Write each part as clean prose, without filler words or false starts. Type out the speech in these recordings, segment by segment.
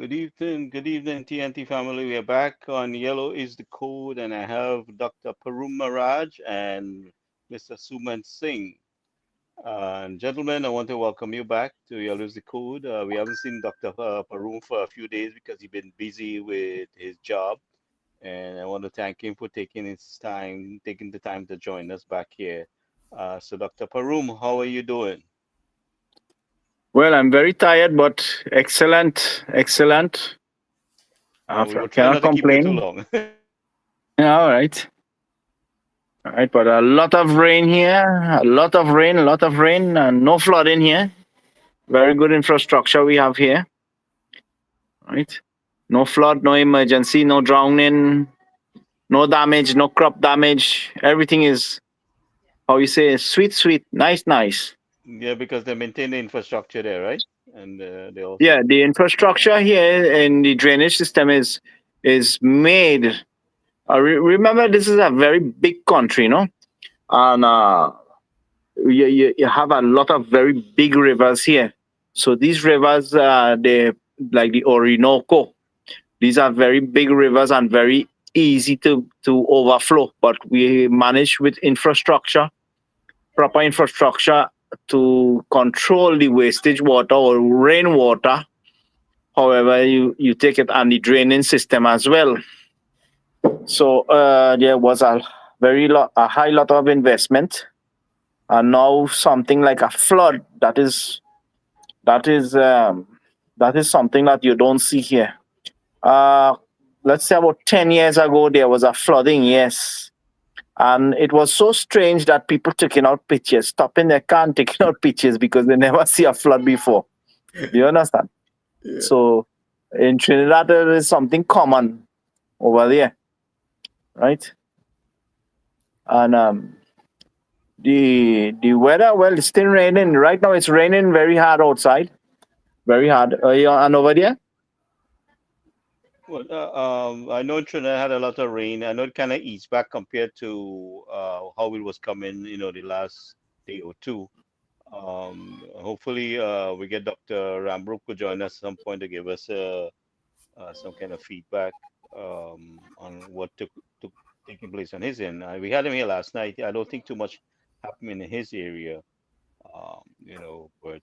Good evening, TNT family. We are back on Yellow is the Code, and I have Dr. Parum Maraj and Mr. Suman Singh. Gentlemen, I want to welcome you back to Yellow is the Code. We haven't seen Dr. Parum for a few days because he's been busy with his job, and I want to thank him for taking the time to join us back here. So, Dr. Parum, how are you doing? Well, I'm very tired, but excellent, excellent. We will try Cannot not to keep you too complain. long. Yeah, all right. But a lot of rain here, a lot of rain, and no flooding here. Very good infrastructure we have here, right? No flood, no emergency, no drowning, no damage, no crop damage. Everything is how you say, sweet, sweet, nice, nice. Yeah, because they maintain the infrastructure there, right? And they Yeah, also. the infrastructure here and the drainage system is made. Remember, this is a very big country, no? And you have a lot of very big rivers here. So these rivers, they like the Orinoco. These are very big rivers and very easy to overflow. But we manage with infrastructure, proper infrastructure to control the wastage water or rainwater. However, you take it and the draining system as well. So there was a high lot of investment, and now something like a flood that is um, that is something that you don't see here. Uh, let's say about 10 years ago there was a flooding, yes, and it was so strange that people taking out pictures, stopping their car and taking out pictures because they never see a flood before. Do you understand? Yeah. So in Trinidad there is something common over there, right? And the weather, well, it's still raining right now. It's raining very hard outside, very hard. And over there, Well, I know Trinidad had a lot of rain. I know it kind of eased back compared to how it was coming, the last day or two. Hopefully, we get Dr. Rambrook to join us at some point to give us some kind of feedback on what took taking place on his end. We had him here last night. I don't think too much happened in his area. But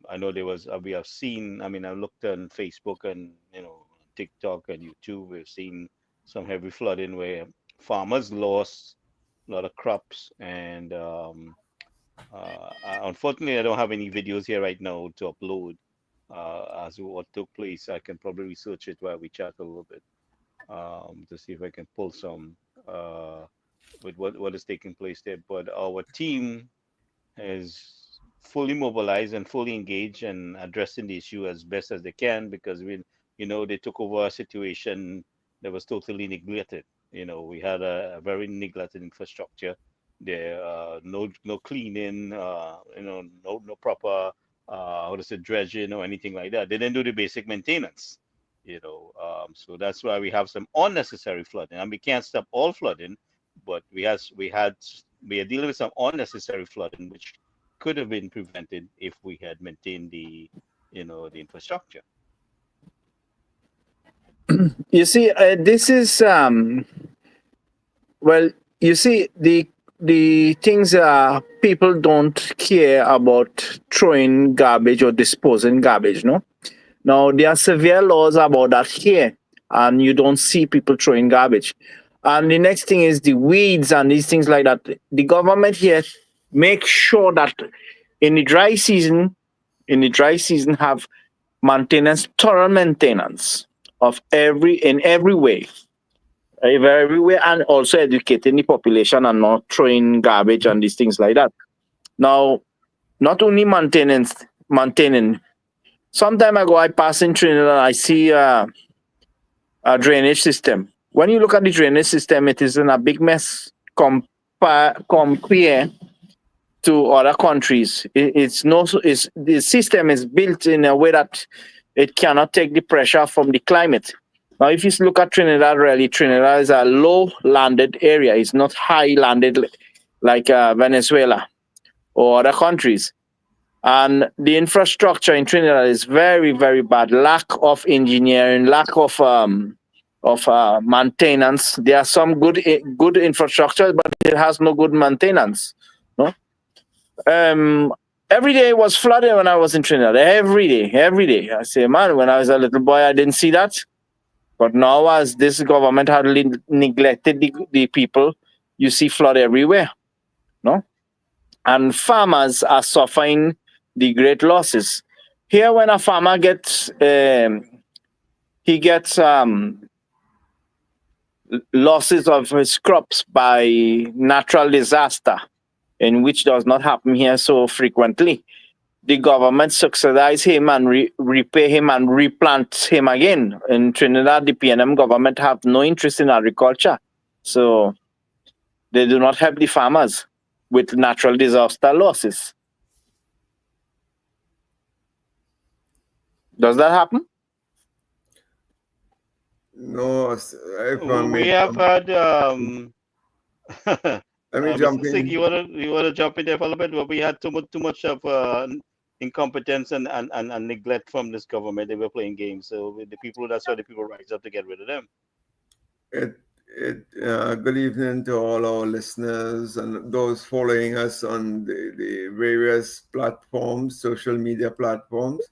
I know there was, we have seen, I mean, I looked on Facebook and, TikTok and YouTube, we've seen some heavy flooding where farmers lost a lot of crops. And unfortunately, I don't have any videos here right now to upload as to what took place. I can probably research it while we chat a little bit to see if I can pull some with what is taking place there. But our team is fully mobilized and fully engaged and addressing the issue as best as they can because they took over a situation that was totally neglected. We had a very neglected infrastructure there, no cleaning, no proper, how to say, dredging or anything like that. They didn't do the basic maintenance. So that's why we have some unnecessary flooding, and we can't stop all flooding, but we are dealing with some unnecessary flooding, which could have been prevented if we had maintained the infrastructure. you see, this is well, you see the things people don't care about throwing garbage or disposing garbage. No, now there are severe laws about that here, and you don't see people throwing garbage. And the next thing is the weeds and these things like that. The government here make sure that in the dry season, have maintenance, thorough maintenance of every way, everywhere, and also educating the population and not throwing garbage and these things like that. Now, not only maintaining. Some time ago, I passed in Trinidad. I see a drainage system. When you look at the drainage system, it is in a big mess compared to other countries. The system is built in a way that it cannot take the pressure from the climate. Now, if you look at Trinidad, really, Trinidad is a low landed area. It's not high landed like Venezuela or other countries. And the infrastructure in Trinidad is very, very bad. Lack of engineering, lack of maintenance. There are some good infrastructure, but it has no good maintenance. No. Um, every day was flooded when I was in Trinidad. Every day, every day. I say, man, when I was a little boy, I didn't see that. But now, as this government had neglected the people, you see flood everywhere. No, and farmers are suffering the great losses. Here, when a farmer gets he gets losses of his crops by natural disaster, in which does not happen here so frequently. The government subsidize him and repay him and replant him again. In Trinidad, the PNM government have no interest in agriculture, so they do not help the farmers with natural disaster losses. Does that happen? No, if I We may have jump, had let me Mr. jump Singh, in. you wanna jump in there for a little bit? Well, we had too much of incompetence and neglect from this government. They were playing games, so with the people, that's why the people rise up to get rid of them. Good evening to all our listeners and those following us on the various platforms, social media platforms.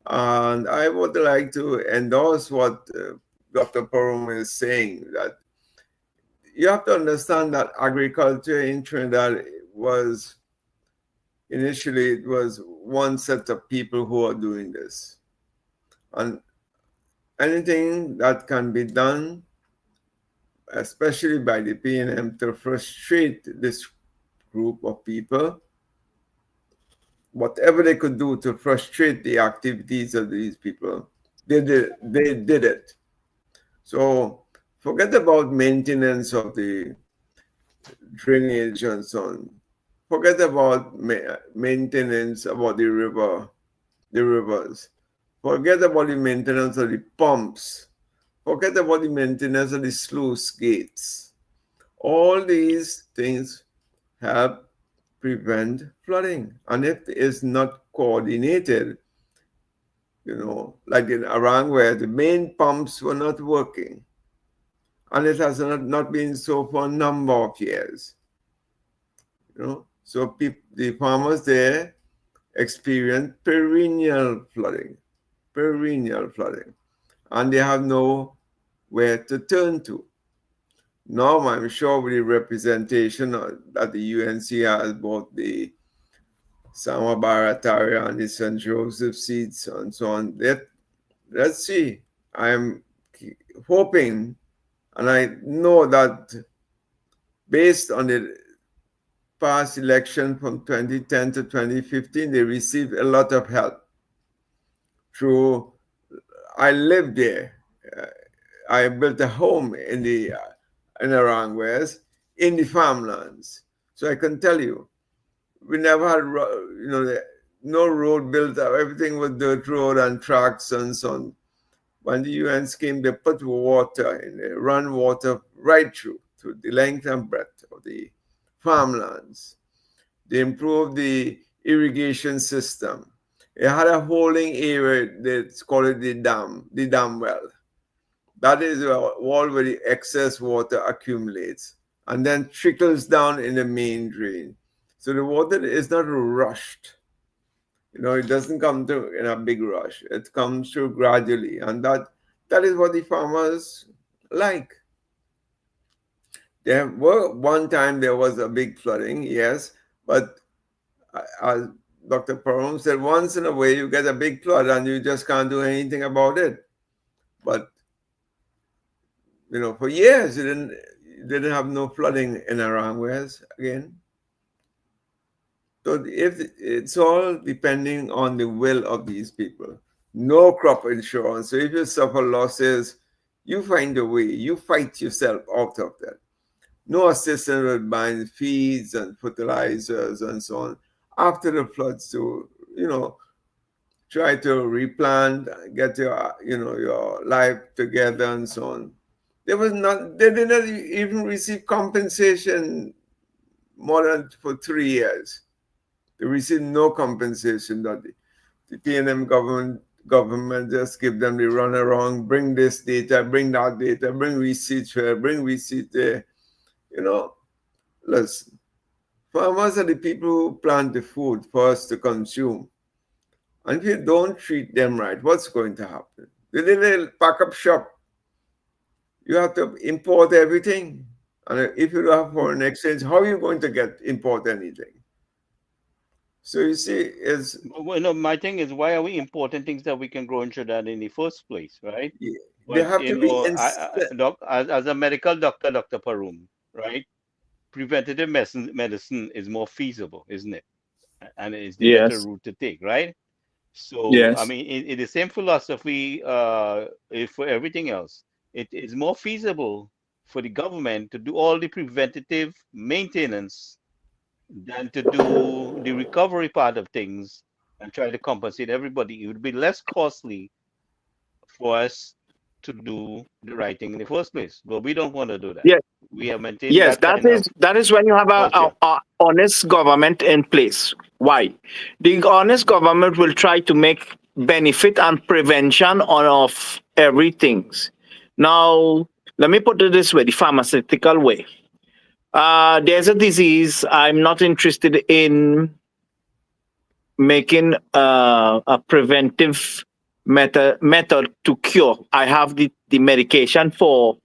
And I would like to endorse what Dr. Parum is saying, that you have to understand that agriculture in Trinidad was initially it was one set of people who are doing this. And anything that can be done, especially by the PNM, to frustrate this group of people, whatever they could do to frustrate the activities of these people, they did it. So forget about maintenance of the drainage and so on. Forget about maintenance about the rivers. Forget about the maintenance of the pumps. Forget about the maintenance of the sluice gates. All these things help prevent flooding. And if it is not coordinated, like in Arang where the main pumps were not working, and it has not been so for a number of years. So the farmers there experience perennial flooding, and they have nowhere to turn to. Now, I'm sure with the representation that the UNC has, both the Sama Barataria and the St. Joseph seats and so on, let's see. I'm hoping, and I know that based on the past election from 2010 to 2015, they received a lot of help through. I lived there. Uh, I built a home in the Rangways, in the farmlands. So I can tell you, we never had no road built up. Everything was dirt road and tracks and so on. When the UNs came, they put water and they run water right through the length and breadth of the farmlands. They improved the irrigation system. It had a holding area that's called the dam well. That is a wall where the excess water accumulates and then trickles down in the main drain. So the water is not rushed. It doesn't come through in a big rush. It comes through gradually. And that is what the farmers like. One time there was a big flooding, yes, but as Dr. Paron said, once in a way you get a big flood and you just can't do anything about it. But for years you didn't have no flooding in Arangwes again. So if it's all depending on the will of these people. No crop insurance. So if you suffer losses, you find a way. You fight yourself out of that. No assistance with buying feeds and fertilizers and so on. After the floods, to try to replant, get your life together and so on. They did not even receive compensation more than for 3 years They receive no compensation. That the PNM government just give them the run around, bring this data, bring that data, bring receipts here, bring receipts there. You know, listen, farmers are the people who plant the food for us to consume. And if you don't treat them right, what's going to happen? The little pack up shop, you have to import everything. And if you don't have foreign exchange, how are you going to import anything? So you see, it's Well, no, my thing is, why are we importing things that we can grow in Trinidad in the first place, right? they But have to be as a medical doctor, Dr. Parum, right? Preventative medicine is more feasible, isn't it? And it's the better Yes. route to take, right? So, I Yes. mean, in the same philosophy, for everything else, it is more feasible for the government to do all the preventative maintenance than to do the recovery part of things and try to compensate everybody. It would be less costly for us to do the right thing in the first place, but we don't want to do that. Yes. We have maintained Yes. that kind of That is when you have culture. a honest government in place. Why? The honest government will try to make benefit and prevention on of everything. Now, let me put it this way: the pharmaceutical way. There's a disease. I'm not interested in making a preventive method to cure. I have the medication for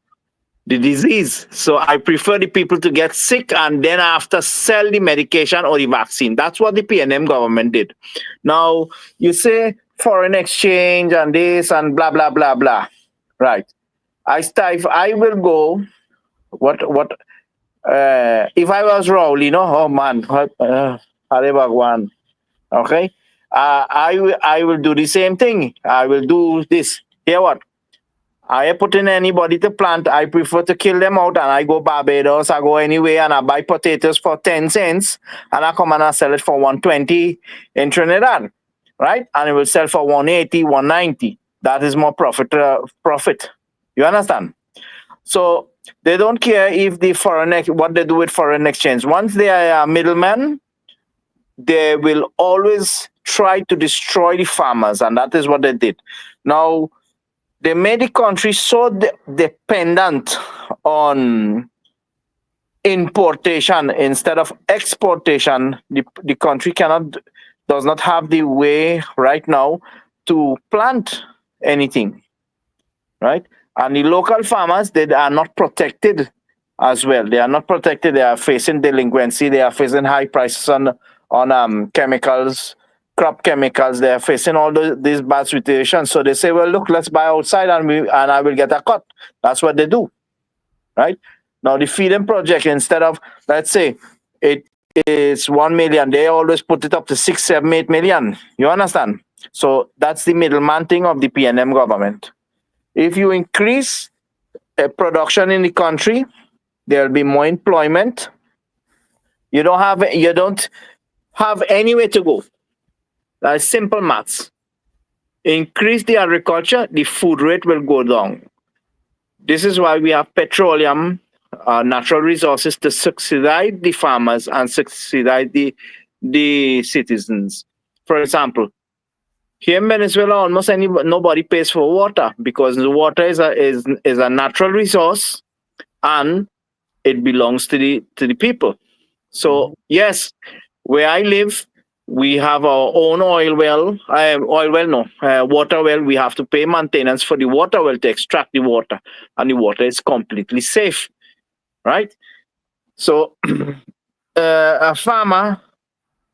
the disease. So I prefer the people to get sick and then after sell the medication or the vaccine. That's what the PNM government did. Now, you say foreign exchange and this and blah, blah, blah, blah. Right. If I will go, if I was Raul, oh man, Hare Bhagwan. Okay. I will do the same thing. I will do this. Hear what? I put in anybody to plant. I prefer to kill them out and I go Barbados. I go anyway and I buy potatoes for 10 cents and I come and I sell it for 120 in Trinidad. Right? And it will sell for 180, 190. That is more profit. You understand? So they don't care if the what they do with foreign exchange. Once they are a middleman, they will always try to destroy the farmers, and that is what they did. Now, they made the country so dependent on importation instead of exportation. The country does not have the way right now to plant anything, right? And the local farmers, they are not protected as well. They are not protected. They are facing delinquency. They are facing high prices on chemicals, crop chemicals. They are facing all these bad situations. So they say, well, look, let's buy outside and I will get a cut. That's what they do, right? Now the feeding project, instead of, let's say, it is 1 million, they always put it up to 6, 7, 8 million. You understand? So that's the middleman thing of the PNM government. If you increase production in the country, there will be more employment. You don't have anywhere to go. That's simple maths. Increase the agriculture, the food rate will go down. This is why we have petroleum, natural resources to subsidize the farmers and subsidize the citizens. For example, here in Venezuela, almost nobody pays for water because the water is a natural resource and it belongs to the people. So yes, where I live, we have our own water well. We have to pay maintenance for the water well to extract the water, and the water is completely safe, right? So a farmer,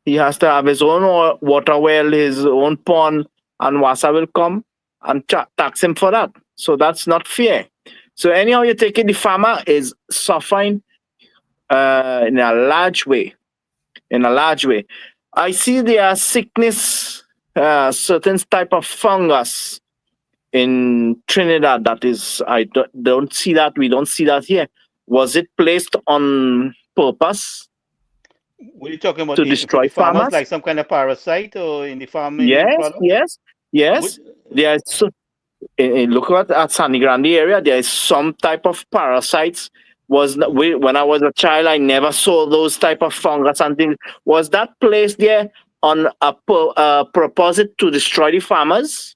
he has to have his own water well, his own pond, and WASA will come and tax him for that. So that's not fair. So anyhow, you're taking the farmer is suffering in a large way. I see there are sickness, certain type of fungus in Trinidad that is, I don't see that. We don't see that here. Was it placed on purpose What are you talking about to for the destroy farmers, farmers? like some kind of parasite or in the farming Yes, product? yes, What, yes. There is look at Sani Grande area. There is some type of parasites when I was a child, I never saw those type of fungus and things. Was that placed there on a purpose to destroy the farmers?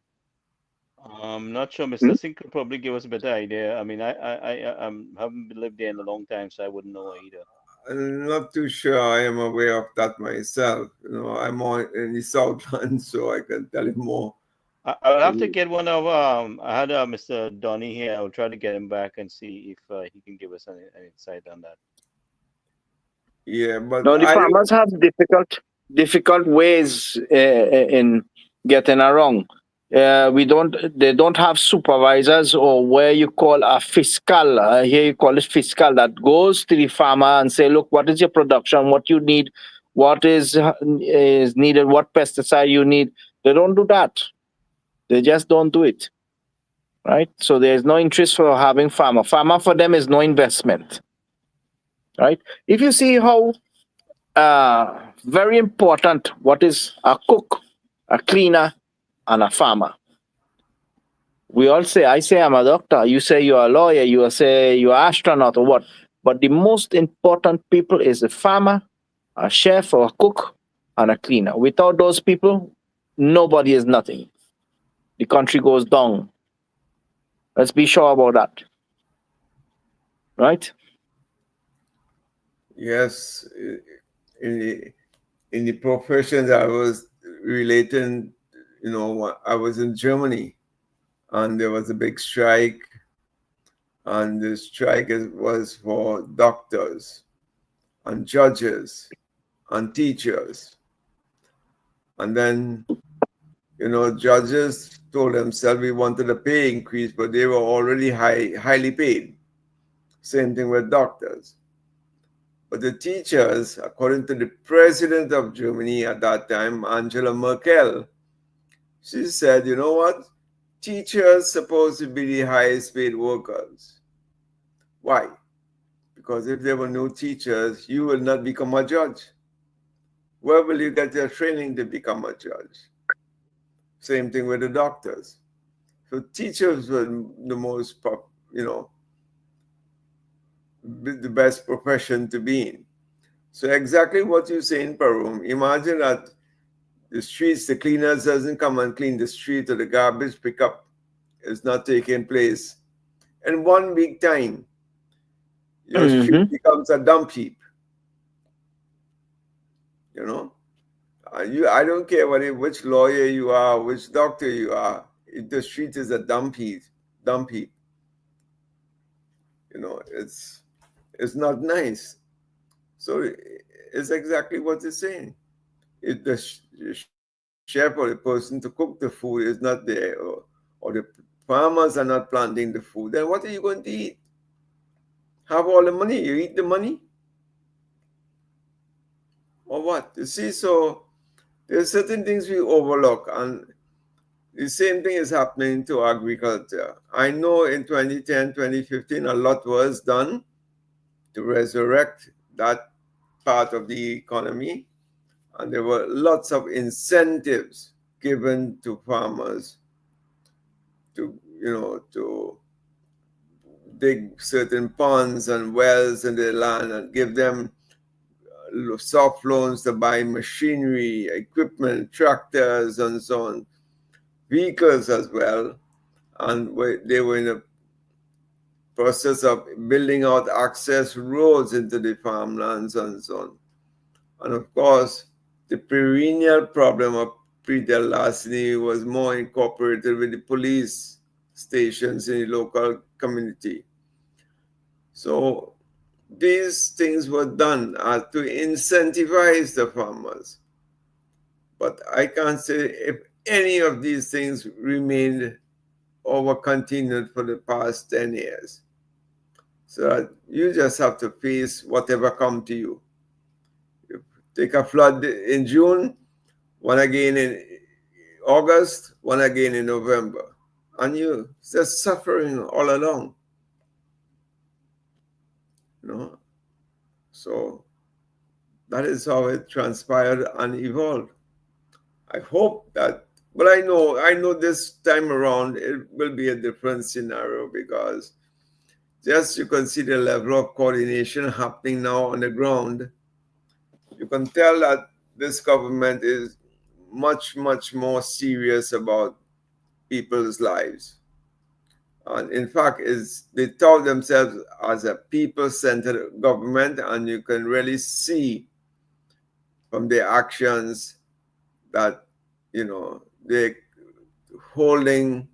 I'm not sure. Hmm? Mr. Singh could probably give us a better idea. I mean, haven't lived there in a long time, so I wouldn't know either. I'm not too sure I am aware of that myself. I'm more in the Southland, so I can tell you more. I'll have to get one of I had Mr. Donny here. I'll try to get him back and see if he can give us an insight on that. Yeah, but No, the I don't. farmers have difficult ways in getting around. We don't. They don't have supervisors or where you call a fiscal. Here you call it fiscal that goes to the farmer and say, look, what is your production? What you need? What is needed? What pesticide you need? They don't do that. They just don't do it. Right. So there's no interest for having farmer. Farmer for them is no investment. Right. If you see how very important what is a cook, a cleaner, and a farmer. We all say, I say I'm a doctor, you say you're a lawyer, you say you're an astronaut or what. But the most important people is a farmer, a chef or a cook, and a cleaner. Without those people, nobody is nothing. The country goes down. Let's be sure about that. Right? Yes, in the profession that I was relating, I was in Germany, and there was a big strike, and the strike was for doctors and judges and teachers. And then, judges told themselves we wanted a pay increase, but they were already highly paid. Same thing with doctors. But the teachers, according to the president of Germany at that time, Angela Merkel, she said, you know what? Teachers supposed to be the highest paid workers. Why? Because if there were no teachers, you will not become a judge. Where will you get your training to become a judge? Same thing with the doctors. So teachers were the most, the best profession to be in. So exactly what you say in Peru. Imagine that the streets, the cleaners doesn't come and clean the street, or the garbage pickup is not taking place. In 1 week time, your street Mm-hmm. becomes a dump heap. You know, I don't care which lawyer you are, which doctor you are. If the street is a dump heap, it's not nice. So it's exactly what it's saying. If the chef or the person to cook the food is not there, or the farmers are not planting the food, then what are you going to eat? Have all the money, you eat the money, or what? You see, so there's certain things we overlook, and the same thing is happening to agriculture. I know in 2010, 2015, a lot was done to resurrect that part of the economy, and there were lots of incentives given to farmers to dig certain ponds and wells in their land and give them soft loans to buy machinery, equipment, tractors, and so on, vehicles as well. And they were in a process of building out access roads into the farmlands and so on. And of course, the perennial problem of pre-del larceny was more incorporated with the police stations in the local community. So these things were done to incentivize the farmers. But I can't say if any of these things remained or were continued for the past 10 years. So you just have to face whatever come to you. You take a flood in June, one again in August, one again in November. And you just suffering all along. You know? So that is how it transpired and evolved. I hope that, but I know this time around it will be a different scenario, because just you can see the level of coordination happening now on the ground. You can tell that this government is much, much more serious about people's lives. And in fact, they tout themselves as a people-centered government, and you can really see from their actions that, they're holding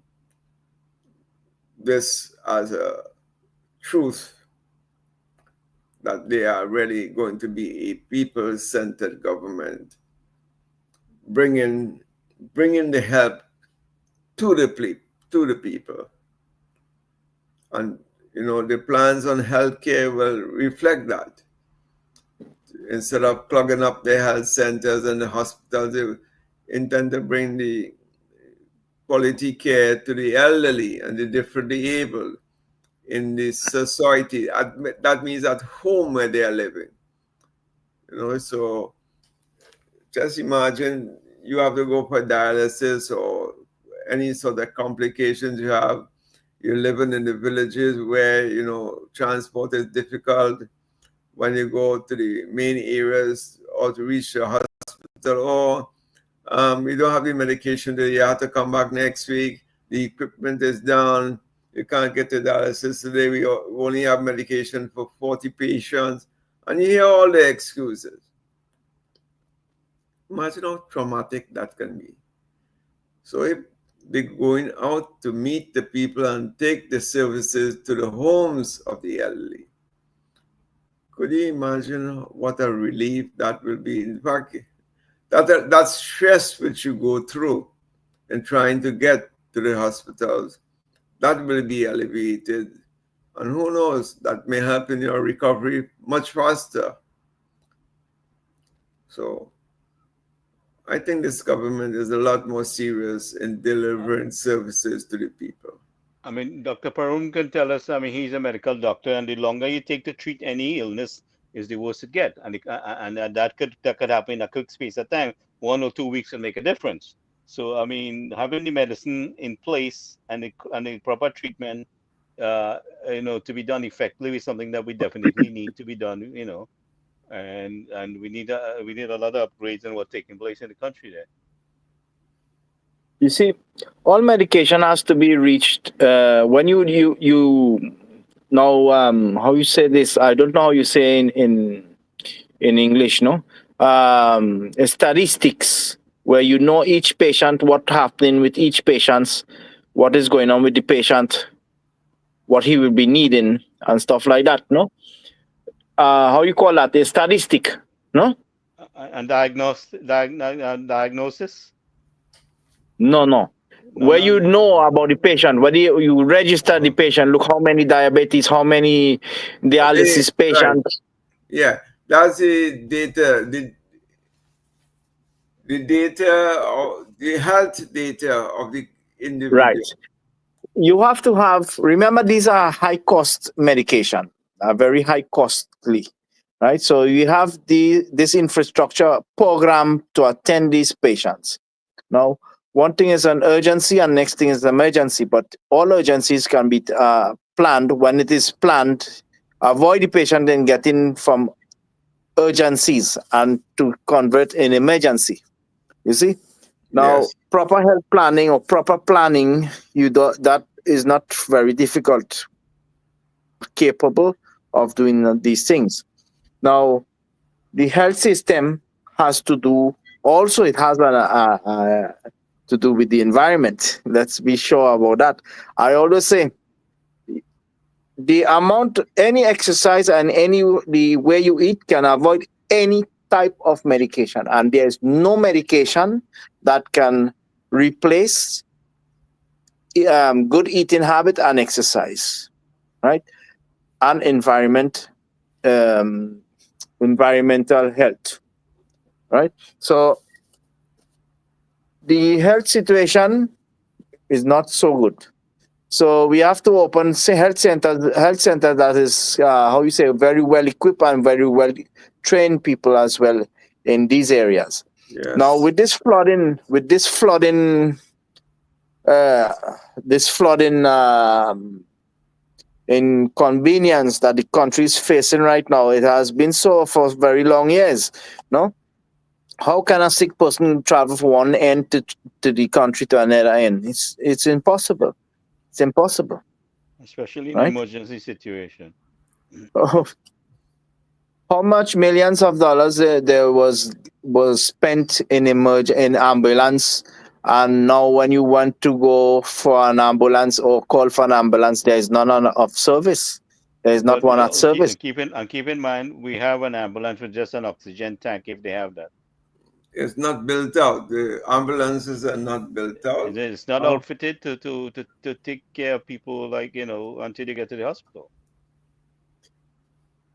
this as a truth that they are really going to be a people-centered government, bringing the help to the people. And the plans on healthcare will reflect that. Instead of plugging up the health centers and the hospitals, they intend to bring the quality care to the elderly and the differently able in this society. That means at home where they are living. So just imagine you have to go for dialysis or any sort of complications you have. You're living in the villages where, transport is difficult. When you go to the main areas or to reach the hospital, or you don't have the medication there, you have to come back next week. The equipment is down. You can't get to dialysis today. We only have medication for 40 patients. And you hear all the excuses. Imagine how traumatic that can be. So if they're going out to meet the people and take the services to the homes of the elderly, could you imagine what a relief that will be? In fact, that stress which you go through in trying to get to the hospitals, that will be alleviated. And who knows, that may help in your recovery much faster. So I think this government is a lot more serious in delivering services to the people. I mean, Dr. Parun can tell us. I mean, he's a medical doctor, and the longer you take to treat any illness, is the worse it get, and that could happen in a quick space of time. 1 or 2 weeks will make a difference. So, I mean, having the medicine in place and the proper treatment, to be done effectively is something that we definitely need to be done. And we need a lot of upgrades in what's taking place in the country there. You see, all medication has to be reached when you now how you say this, I don't know how you say in English, no, statistics, where each patient, what happening with each patient, what is going on with the patient, what he will be needing and stuff like that, no. How you call that, a statistic, no? And diagnosis? No. No, Where no, you no. know about the patient, whether you register the patient, look how many diabetes, how many dialysis Right. patients. Yeah, that's the data, the data, or the health data of the Right. individual. You have to remember, these are high cost medication, very high costly, right? So you have this infrastructure program to attend these patients. Now, one thing is an urgency and next thing is emergency, but all urgencies can be planned. When it is planned, avoid the patient in getting from urgencies and to convert in emergency. You see? Now, Yes. proper health planning or proper planning, that is not very difficult, capable of doing these things. Now, the health system has to do, also it has to do with the environment. Let's be sure about that. I always say the amount, any exercise and the way you eat can avoid any type of medication, and there's no medication that can replace good eating habit and exercise, right? And environmental health, right? So the health situation is not so good. So we have to open, say, health center that is how you say, very well equipped and very well trained people as well in these areas. Now Yes. with this flooding, this flooding inconvenience that the country is facing right now. It has been so for very long years. No, how can a sick person travel from one end to the country to another end? It's impossible. It's impossible, especially in right? emergency situation. How much millions of dollars there was spent in in ambulance, and now when you want to go for an ambulance or call for an ambulance, there is none of service. There is not But one at service. keep in mind, we have an ambulance with just an oxygen tank if they have that. It's not built out. The ambulances are not built out. It's not Oh. outfitted to take care of people like, until they get to the hospital.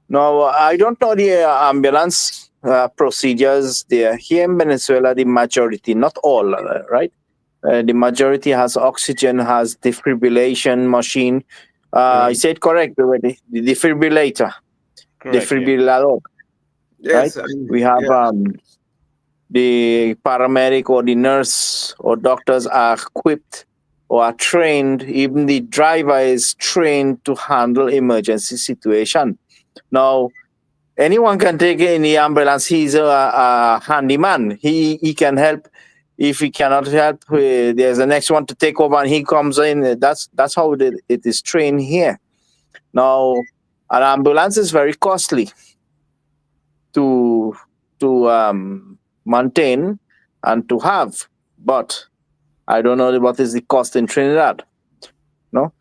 No, I don't know the ambulance procedures there. Here in Venezuela, the majority, not all, right? The majority has oxygen, has defibrillation machine. I Right. said correct already. The defibrillator, Correct. Yeah. defibrillator, right? Yes, and We have yeah, the paramedic or the nurse or doctors are equipped or are trained. Even the driver is trained to handle emergency situation. Now, anyone can take any ambulance. He's a handyman. He can help. If he cannot help, there's the next one to take over, and he comes in. That's how it is trained here. Now, an ambulance is very costly to maintain and to have, but I don't know what is the cost in Trinidad. No,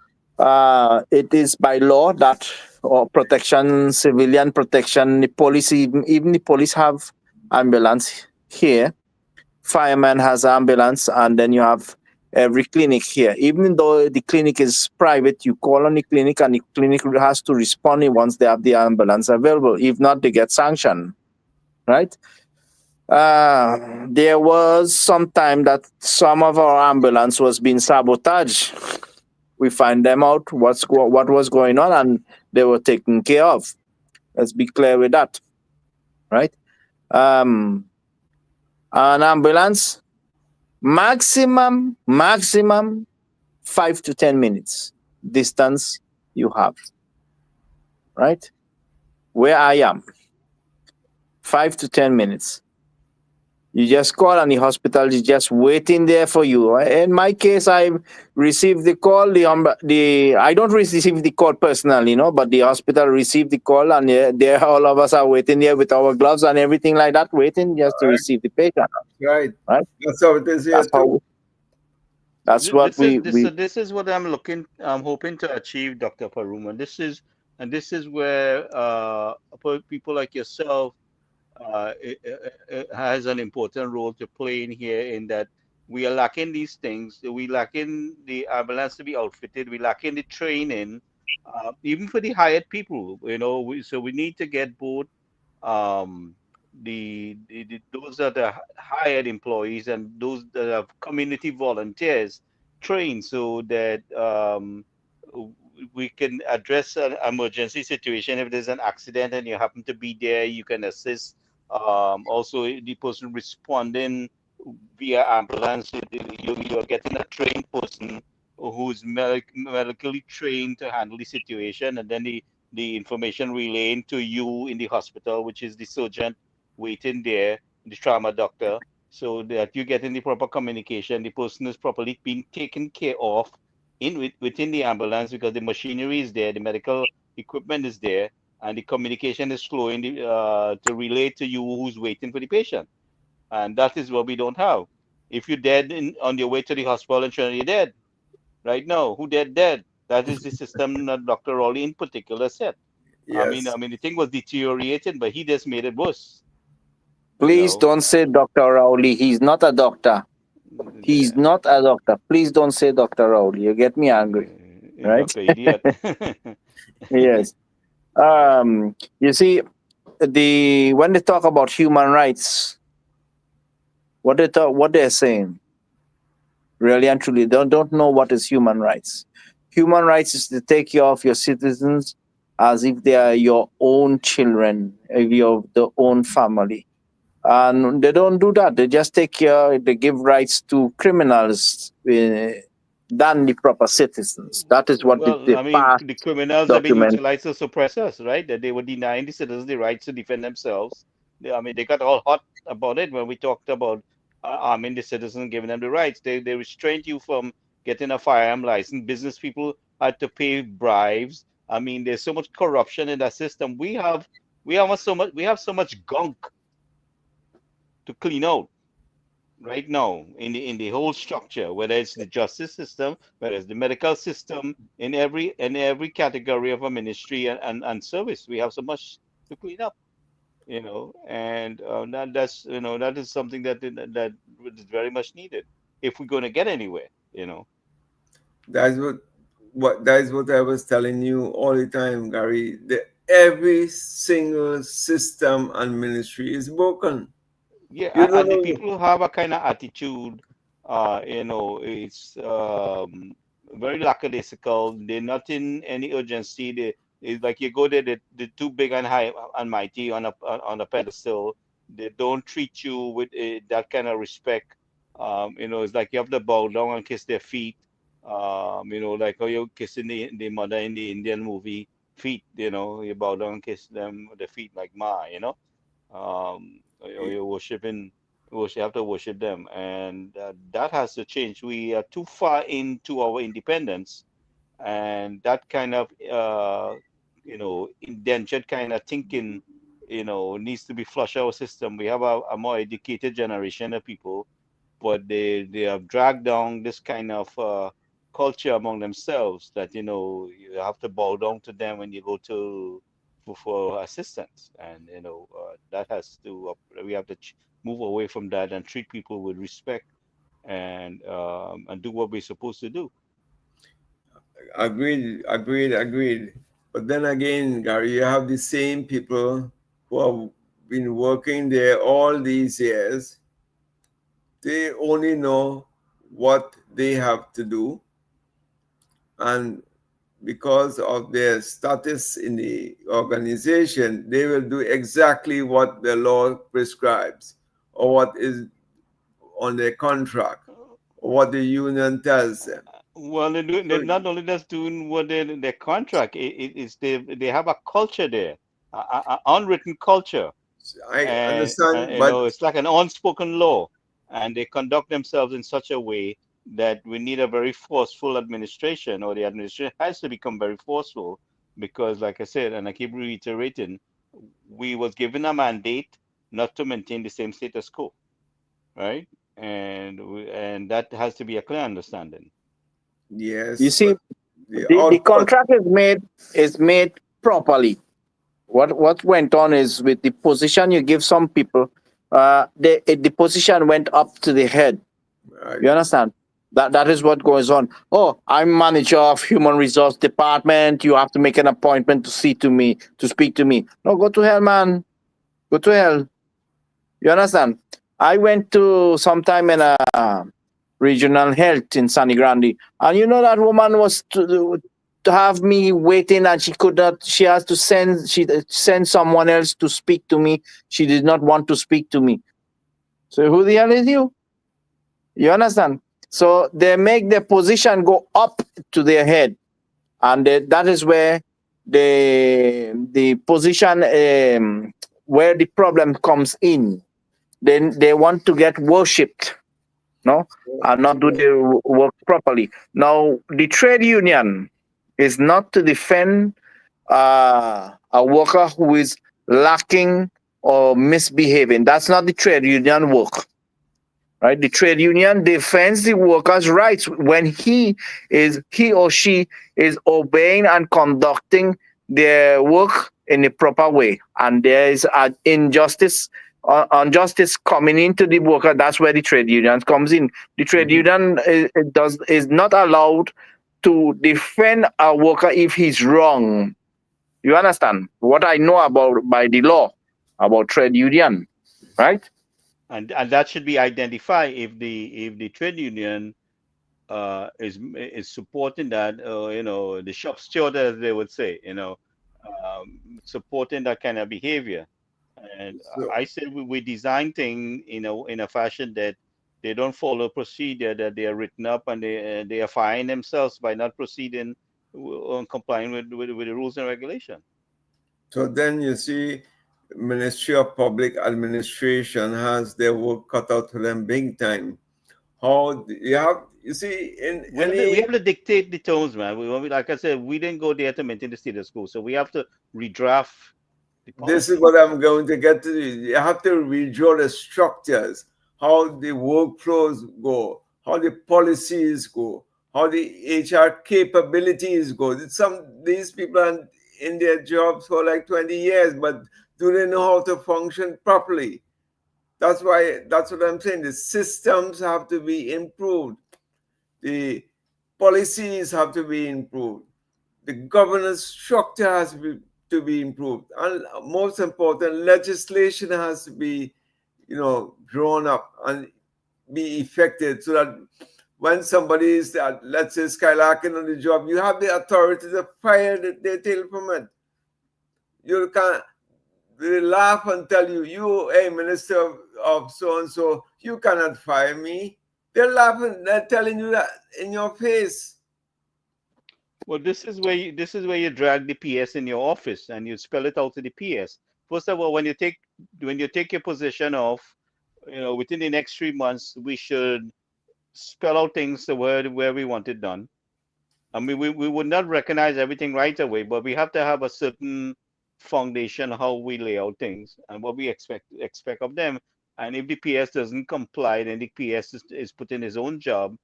it is by law that or protection, civilian protection, the police, even the police have ambulance here. Fireman has ambulance, and then you have every clinic here. Even though the clinic is private, you call on the clinic, and the clinic has to respond once they have the ambulance available. If not, they get sanctioned. Right? There was some time that some of our ambulance was being sabotaged. We find them out what was going on, and they were taken care of. Let's be clear with that, right? Um, an ambulance maximum 5 to 10 minutes distance you have, right? Where I am, 5 to 10 minutes. You just call, and the hospital is just waiting there for you. In my case, I received the call. The I don't receive the call personally, but the hospital received the call, and there all of us are waiting there with our gloves and everything like that, waiting just to right, receive the patient. right. Right? That's how it is here That's too. how. That's what we. This is what I'm hoping to achieve, Dr. Parum, and this is where people like yourself it has an important role to play in here, in that we are lacking these things. We lacking the ambulance to be outfitted. We lacking the training, even for the hired people. So we need to get both um, those that are hired employees and those that are community volunteers trained, so that we can address an emergency situation. If there's an accident and you happen to be there, you can assist. Also, the person responding via ambulance, you're getting a trained person who's medically trained to handle the situation, and then the information relaying to you in the hospital, which is the surgeon waiting there, the trauma doctor, so that you get in the proper communication. The person is properly being taken care of within the ambulance, because the machinery is there, the medical equipment is there, and the communication is flowing to relate to you who's waiting for the patient. And that is what we don't have. If you're dead on your way to the hospital and you're dead right now, who dead? That is the system that Dr. Rowley in particular said. Yes, The thing was deteriorating, but he just made it worse. You Please know, don't say Dr. Rowley. He's not a doctor. He's the, not a doctor. Please don't say Dr. Rowley. You get me angry, right? Dr. Idiot. Yes. You see, when they talk about human rights, what they're saying, really and truly, don't know what is human rights. Human rights is to take care of your citizens as if they are your own children, if you're the own family. And they don't do that. They just take care. They give rights to criminals. than the proper citizens. That is what Well, the I mean, past the criminals have been document. utilized to suppress us, right? That they were denying the citizens the rights to defend themselves. I mean, they got all hot about it when we talked about arming the citizens, giving them the rights. They restrained you from getting a firearm license. Business people had to pay bribes. I mean, there's so much corruption in that system. We have so much gunk to clean out right now in the whole structure, whether it's the justice system, whether it's the medical system, in every category of a ministry and service. We have so much to clean up, and that is something that is very much needed if we're going to get anywhere. That's what that is what I was telling you all the time, Gary. Every single system and ministry is broken. You Yeah, don't and the know. people who have a kind of attitude, it's very lackadaisical. They're not in any urgency. It's like you go there, they're too big and high and mighty on a pedestal. They don't treat you with that kind of respect. It's like you have to bow down and kiss their feet. Like how you're kissing the mother in the Indian movie feet. You bow down and kiss them the feet like Ma. You're worshiping, you have to worship them, and that has to change. We are too far into our independence, and that kind of indentured kind of thinking needs to be flushed out of our system. We have a more educated generation of people, but they have dragged down this kind of culture among themselves that you have to bow down to them when you go to for assistance, and that has to we have to move away from that and treat people with respect and do what we're supposed to do. Agreed, agreed, agreed. But then again, Gary, you have the same people who have been working there all these years. They only know what they have to do, and because of their status in the organization, they will do exactly what the law prescribes or what is on their contract or what the union tells them. Well, they're So not only just doing what their contract. It's they have a culture there, a unwritten culture, I and understand, but it's like an unspoken law, and they conduct themselves in such a way that we need a very forceful administration, or the administration has to become very forceful, because, like I said, and I keep reiterating, we was given a mandate not to maintain the same status quo, right? And that has to be a clear understanding. You yes, see, but the the output, contract is made properly. What went on is with the position you give some people, the position went up to the head. right? You understand? That is what goes on. Oh, I'm manager of human resource department. You have to make an appointment to see to me, to speak to me. No, go to hell, man. Go to hell. You understand? I went to sometime in a regional health in Sani Grande, and you know that woman was to have me waiting, and she could not. She has to send someone else to speak to me. She did not want to speak to me. So who the hell is you? You understand? So they make their position go up to their head, and that is where the position where the problem comes in. Then they want to get worshipped, no, and not do the work properly. Now, the trade union is not to defend a worker who is lacking or misbehaving. That's not the trade union work, right? The trade union defends the worker's rights when he or she is obeying and conducting their work in a proper way, and there is an injustice coming into the worker. That's where the trade union comes in. The trade Mhm. union is not allowed to defend a worker if he's wrong. You understand what I know about by the law about trade union, right? And that should be identified if the trade union is supporting that, the shop steward, as they would say, supporting that kind of behavior. And So I said we design things in a fashion that they don't follow procedure that they are written up, and they are firing themselves by not proceeding on complying with the rules and regulation. So then you see, Ministry of Public Administration has their work cut out for them big time. You see, in We any, have to dictate the terms, man. Like I said, we didn't go there to maintain the status quo, so we have to redraft the this is policy. what I'm going to get to. You have to redraw the structures, how the workflows go, how the policies go, how the HR capabilities go. These people are in their jobs for like 20 years, but do they know how to function properly? That's what I'm saying. The systems have to be improved. The policies have to be improved. The governance structure has to be improved. And most important, legislation has to be, drawn up and be effective so that when somebody is, let's say, skylarking on the job, you have the authority to fire their tail from it. You can't, they laugh and tell you, hey, Minister of so and so, you cannot fire me. They're laughing, they're telling you that in your face. Well, this is where you drag the PS in your office and you spell it out to the PS. First of all, when you take your position off, within the next 3 months, we should spell out things the where we want it done. I mean, we would not recognize everything right away, but we have to have a certain foundation how we lay out things and what we expect of them. And if the PS doesn't comply, then the PS is putting his own job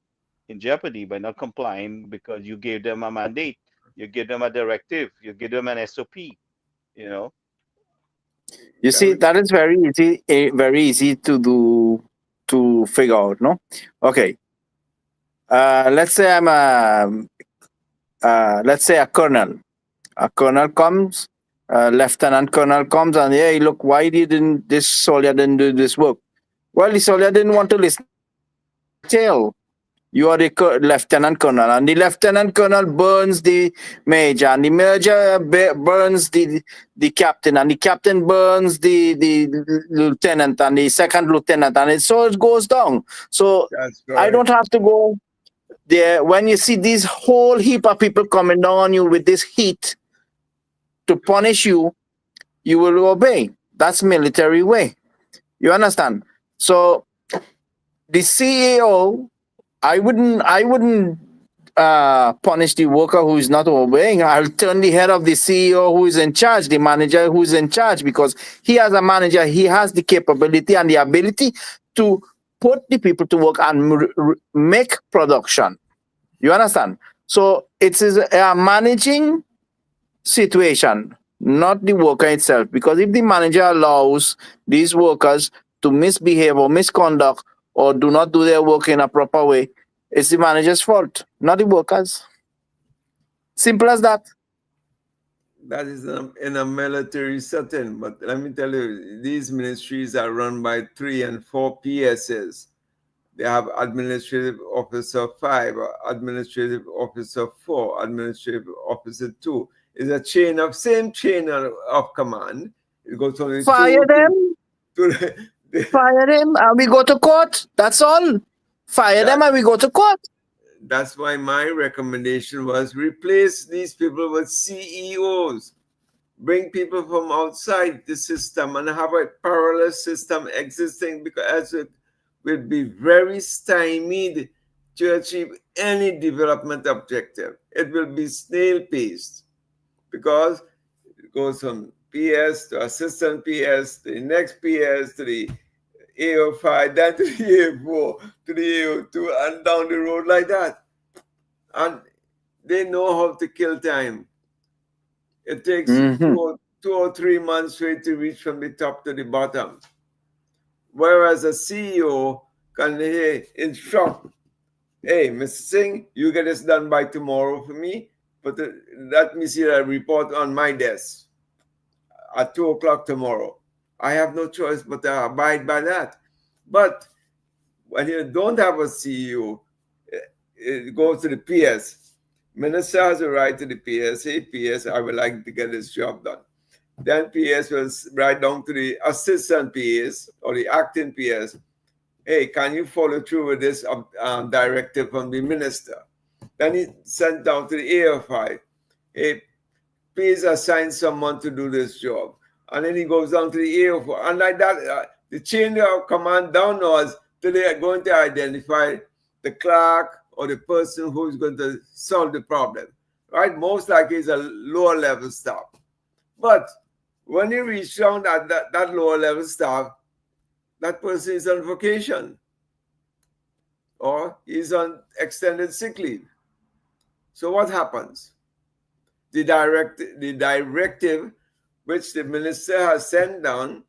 in jeopardy by not complying because you gave them a mandate, you give them a directive, you give them an SOP. You know, You Yeah, see, that is very easy to do, to figure out. No, okay. Let's say let's say a colonel. A colonel comes, lieutenant colonel comes, and hey, look, why didn't this soldier didn't do this work? Well, the soldier didn't want to listen to you. You are the tail. You are the lieutenant colonel, and the lieutenant colonel burns the major, and the major burns the captain, and the captain burns the lieutenant, and the second lieutenant, and so it goes down. So that's I correct. don't have to go there. When you see this whole heap of people coming down on you with this heat to punish you, you will obey. That's military way. You understand? So the CEO, I wouldn't punish the worker who is not obeying. I'll turn the head of the CEO who is in charge, the manager who is in charge, because he as a manager, he has the capability and the ability to put the people to work and make production. You understand? So it is a managing situation, not the worker itself. Because if the manager allows these workers to misbehave or misconduct or do not do their work in a proper way, it's the manager's fault, not the workers. Simple as that. That is in a military setting. But let me tell you, these ministries are run by 3 and 4 PSs. They have administrative officer 5, administrative officer 4, administrative officer 2. It's a same chain of command. It goes from the Fire 2 them, to fire them, and we go to court. That's all. Fire that, them and we go to court. that's why my recommendation was replace these people with CEOs. Bring people from outside the system and have a parallel system existing, because it will be very stymied to achieve any development objective. It will be snail paced because it goes from PS to assistant PS to the next PS to the AO5, then to the AO4 to the AO2, and down the road like that. And they know how to kill time. It takes Mm-hmm. 2 or 3 months for it to reach from the top to the bottom. Whereas a CEO can instruct, hey, Mr. Singh, you get this done by tomorrow for me, but let me see that report on my desk at 2 o'clock tomorrow. I have no choice but to abide by that. But when you don't have a CEO, it goes to the PS. Minister has a right to the PS. Hey, PS, I would like to get this job done. Then PS will write down to the assistant PS or the acting PS. hey, can you follow through with this directive from the minister? Then he sent down to the AFI, hey, please assign someone to do this job. And then he goes down to the AFI. And like that, the chain of command downwards till they are going to identify the clerk or the person who's going to solve the problem. Right? Most likely it's a lower level staff. But when you reach down at that lower level staff, that person is on vacation or is on extended sick leave. So what happens? The directive which the minister has sent down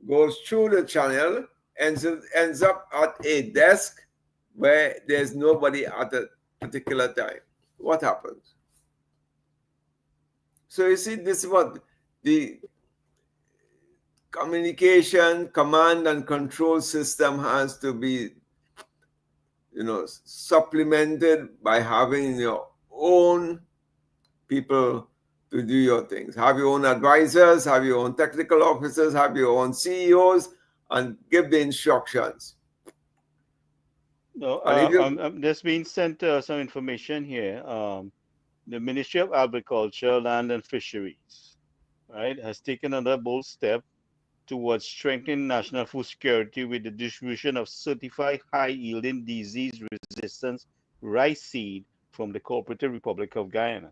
goes through the channel and ends up at a desk where there's nobody at a particular time. What happens? So you see, this is what the communication, command and control system has to be, supplemented by having your own people to do your things. Have your own advisors, have your own technical officers, have your own CEOs, and give the instructions. No, And if you there's been sent some information here. The Ministry of Agriculture, Land and Fisheries, right, has taken another bold step towards strengthening national food security with the distribution of certified high-yielding disease-resistant rice seed from the Cooperative Republic of Guyana.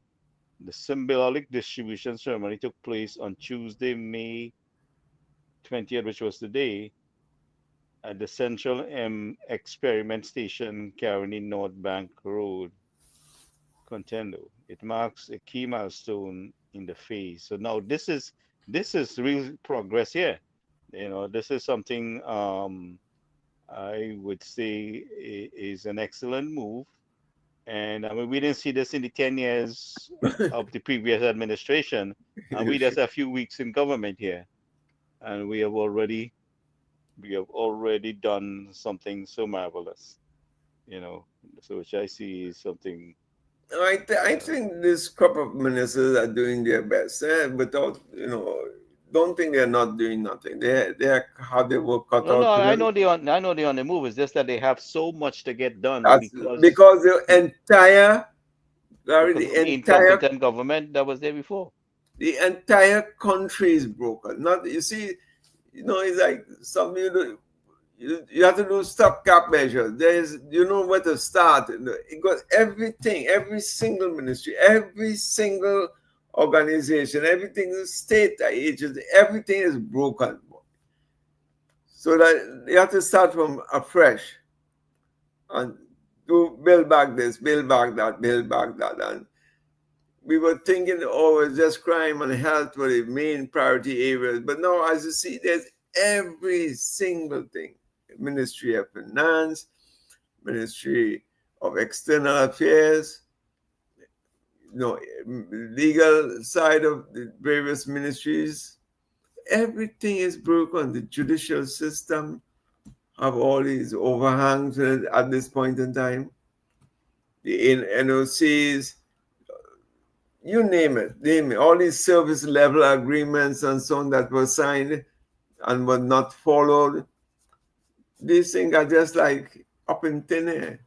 The symbolic distribution ceremony took place on Tuesday, May 20th, which was today, at the Central Experiment Station, Caroni North Bank Road, Contendo. It marks a key milestone in the phase. So now this is real progress here. This is something I would say is an excellent move. And I mean, we didn't see this in the 10 years of the previous administration. And we just a few weeks in government here. And we have already done something so marvelous, you know. So which I see is something I uh, think this crop of ministers are doing their best, without, don't think they're not doing nothing. They have their work cut no, no, out for I them. know they're on the move. It's just that they have so much to get done That's because because because of the incompetent government that was there before. the entire country is broken. Not, you see, it's like some you have to do stopgap measures. There's, where to start. It got everything, every single ministry, every single organization, everything, state agency, everything is broken. So that you have to start from afresh and do build back this, build back that, build back that. And we were thinking, oh, it's just crime and health were the main priority areas. But now, as you see, there's every single thing. Ministry of Finance, Ministry of External Affairs, legal side of the various ministries. Everything is broken. The judicial system have all these overhangs at this point in time. The NOCs, you name it. All these service level agreements and so on that were signed and were not followed. These things are just like up in thin air.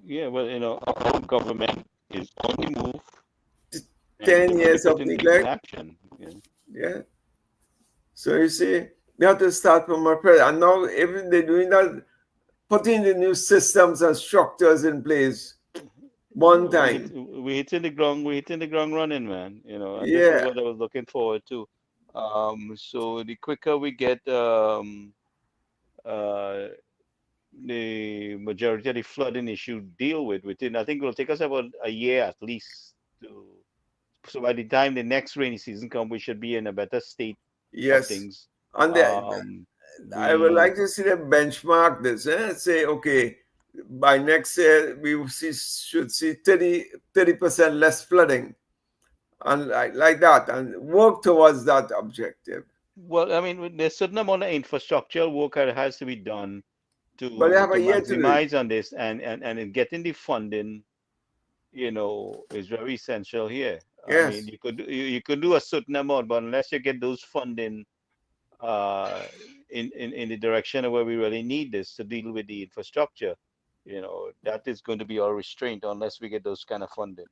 Yeah, well, our government is on the move and 10 they're already years of putting things in neglect. action. Yeah. Yeah. So you see, we have to start from our present. And now, if they're doing that, putting the new systems and structures in place one No, time. we're hitting the ground running, man. And this is Yeah. what I was looking forward to. So the quicker we get uh the majority of the flooding issue deal within, I think it'll take us about a year at least to. So by the time the next rainy season comes, we should be in a better state of Yes. things. And Um, I would we like to see them benchmark this. Say, okay, by next year, we will should see 30% less flooding. And like that, and work towards that objective. Well, I mean, there's certain amount of infrastructural work that has to be done But they to have a to year to do it. maximize on this, and in getting the funding, is very essential here. I mean, Yes. you could do a certain amount, but unless you get those funding, uh, in the direction of where we really need this to deal with the infrastructure, that is going to be our restraint unless we get those kind of funding.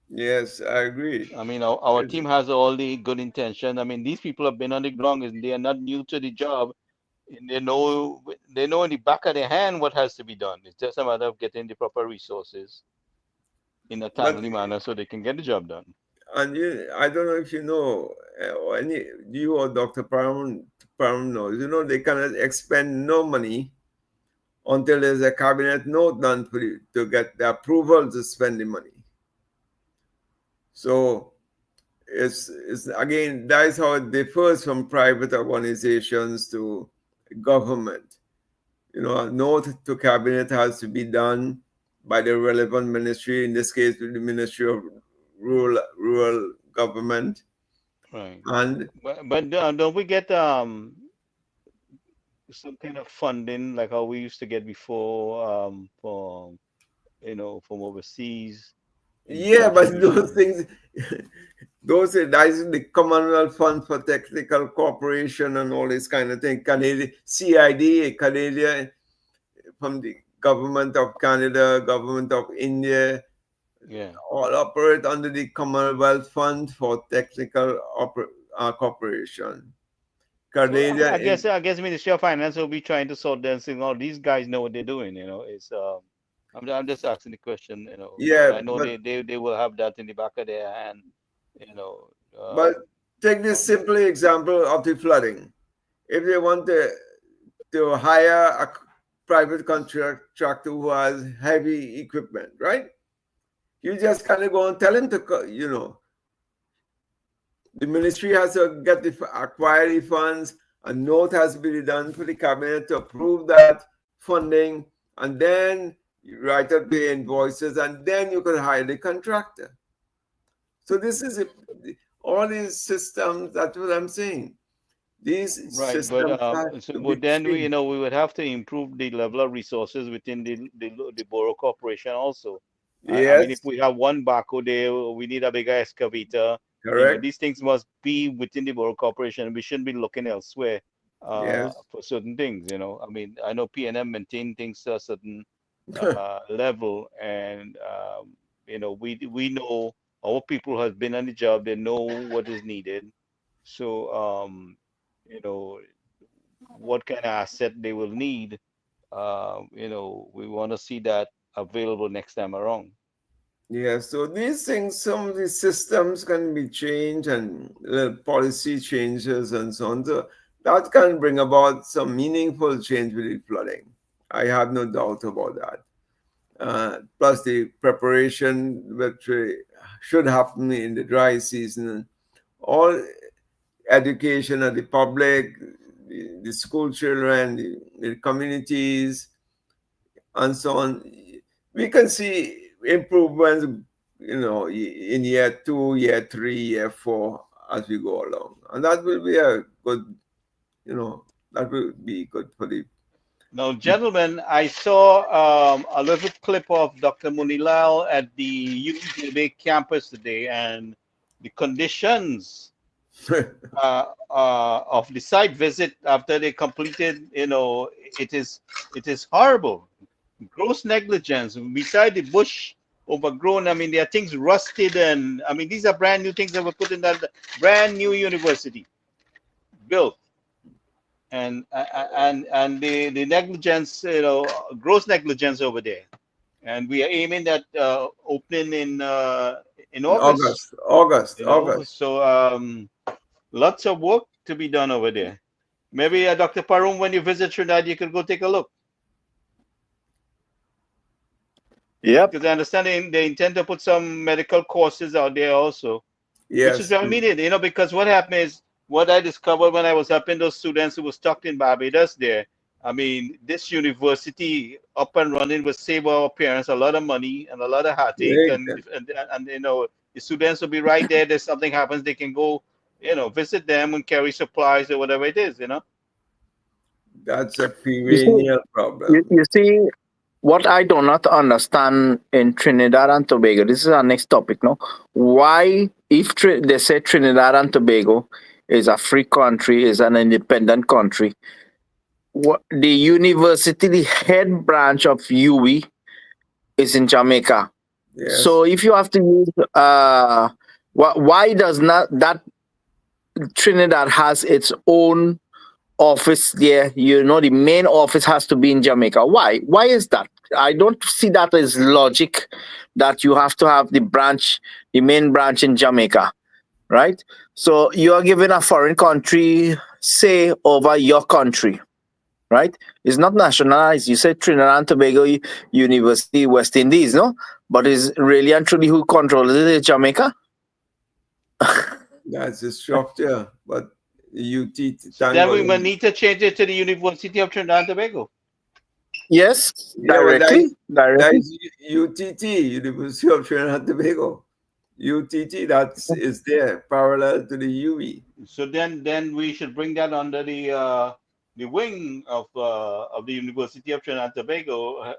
Yes, I agree. I mean, our team has all the good intention. I mean, these people have been on the ground, and they are not new to the job, and they know in the back of their hand what has to be done. It's just a matter of getting the proper resources in a But timely manner so they can get the job done. and I don't know if you know, or any you or Dr. Param knows. They cannot expend no money until there's a cabinet note done to get the approval to spend the money. So it's again, that is how it differs from private organizations to government. A note to cabinet has to be done by the relevant ministry, in this case, the Ministry of Rural Government. Right. And But don't we get some kind of funding like how we used to get before for from overseas in yeah, but those contribution? things, that is the Commonwealth Fund for Technical Cooperation and all this kind of thing. Canadian CID, Canadian, from the government of Canada, government of India, Yeah. all operate under the Commonwealth Fund for Technical Cooperation. So Canada, I guess Ministry of Finance will be trying to sort them saying, oh, these guys know what they're doing. It's I'm just asking the question, but yeah, I know they will have that in the back of their hand, you know. but take this Um, simple example of the flooding. If they want to hire a private contractor who has heavy equipment, right? You just kind of go and tell him the ministry has to acquire the funds. A note has to be done for the cabinet to approve that funding, and then you write up the invoices, and then you can hire the contractor. So this is all these systems. That's what I'm saying. These Right, but systems have to be but then we changed. we would have to improve the level of resources within the borough corporation also. I mean, if Yes, we have one backhoe there, we need a bigger excavator. correct. These things must be within the borough corporation. We shouldn't be looking elsewhere Yes. for certain things. I mean, I know P&M maintain things to a certain level, and we know our people has been on the job. They know what is needed. So you know what kind of asset they will need. We want to see that available next time around. Yeah, so these things, some of these systems can be changed and policy changes and so on. So that can bring about some meaningful change with the flooding. I have no doubt about that. Plus the preparation which should happen in the dry season, all education of the public, the school children, the communities, and so on. We can see improvements, in year 2, year 3, year 4 as we go along, and that will be a good, that will be good for the. Now, gentlemen, I saw a little clip of Dr. Munilal at the UTB campus today, and the conditions of the site visit after they completed, it is horrible. Gross negligence. Beside the bush overgrown, I mean, there are things rusted, and I mean, these are brand new things that were put in that brand new university built, and the negligence, gross negligence over there. And we are aiming at opening in In August. August. So lots of work to be done over there. Maybe Dr. Parum, when you visit Trinidad, you could go take a look. Yep. Because I understand they intend to put some medical courses out there also, which is Yes. very needed, because what happened is what I discovered when I was helping those students who were stuck in Barbados there. I mean, this university up and running will save our parents a lot of money and a lot of heartache, Great. and the students will be right there. If something happens, they can go, visit them and carry supplies or whatever it is. That's a You see, perennial you, problem. you see, what I do not understand in Trinidad and Tobago, this is our next topic, no? Why, if they say Trinidad and Tobago, is a free country, is an independent country. The university, the head branch of UWI is in Jamaica. Yes. So if you have to use, why does not that Trinidad has its own office there? You know, the main office has to be in Jamaica. Why? Why is that? I don't see that as logic that you have to have the main branch in Jamaica, right? So you are giving a foreign country say over your country, right? It's not nationalized. You said Trinidad and Tobago University, West Indies, no? But is really and truly who controls it is Jamaica? That's the structure. But UT, So thank then we God. might need to change it to the University of Trinidad and Tobago. Yes, Yeah, but directly, that directly. is UTT, University of Trinidad and Tobago. UTT, that is there, parallel to the UV. So then we should bring that under the wing of the University of Trinidad and Tobago,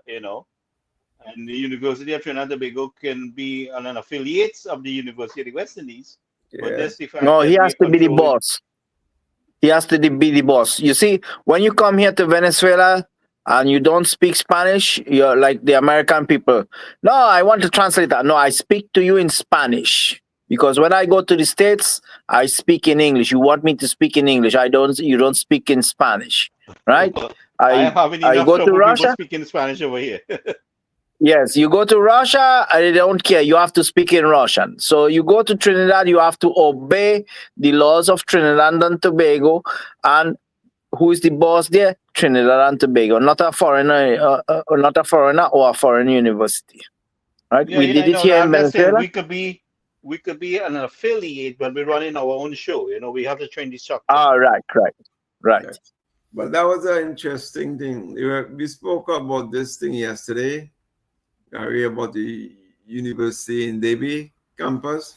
and the University of Trinidad and Tobago can be an affiliate of the University of the West Indies. But Yes. that's the fact No, that he we has are to be the controlling. boss. He has to be the boss. You see, when you come here to Venezuela and you don't speak Spanish, you're like the American people. No, I want to translate that. No, I speak to you in Spanish. Because when I go to the States, I speak in English. You want me to speak in English. You don't speak in Spanish. Right? Well, I I am having I enough go to trouble people Russia. speaking Spanish over here. Yes, you go to Russia, they don't care. You have to speak in Russian. So you go to Trinidad, you have to obey the laws of Trinidad and Tobago. And who is the boss there? Trinidad and Tobago, not a foreigner, or a foreign university. Right? Yeah, We yeah, did I it know. here in I'm just saying Venezuela. we could be an affiliate, but we're running our own show. We have to train the structure. Ah, right, right, right. Yes. But that was an interesting thing. We spoke about this thing yesterday, Gary, about the university in Debi campus.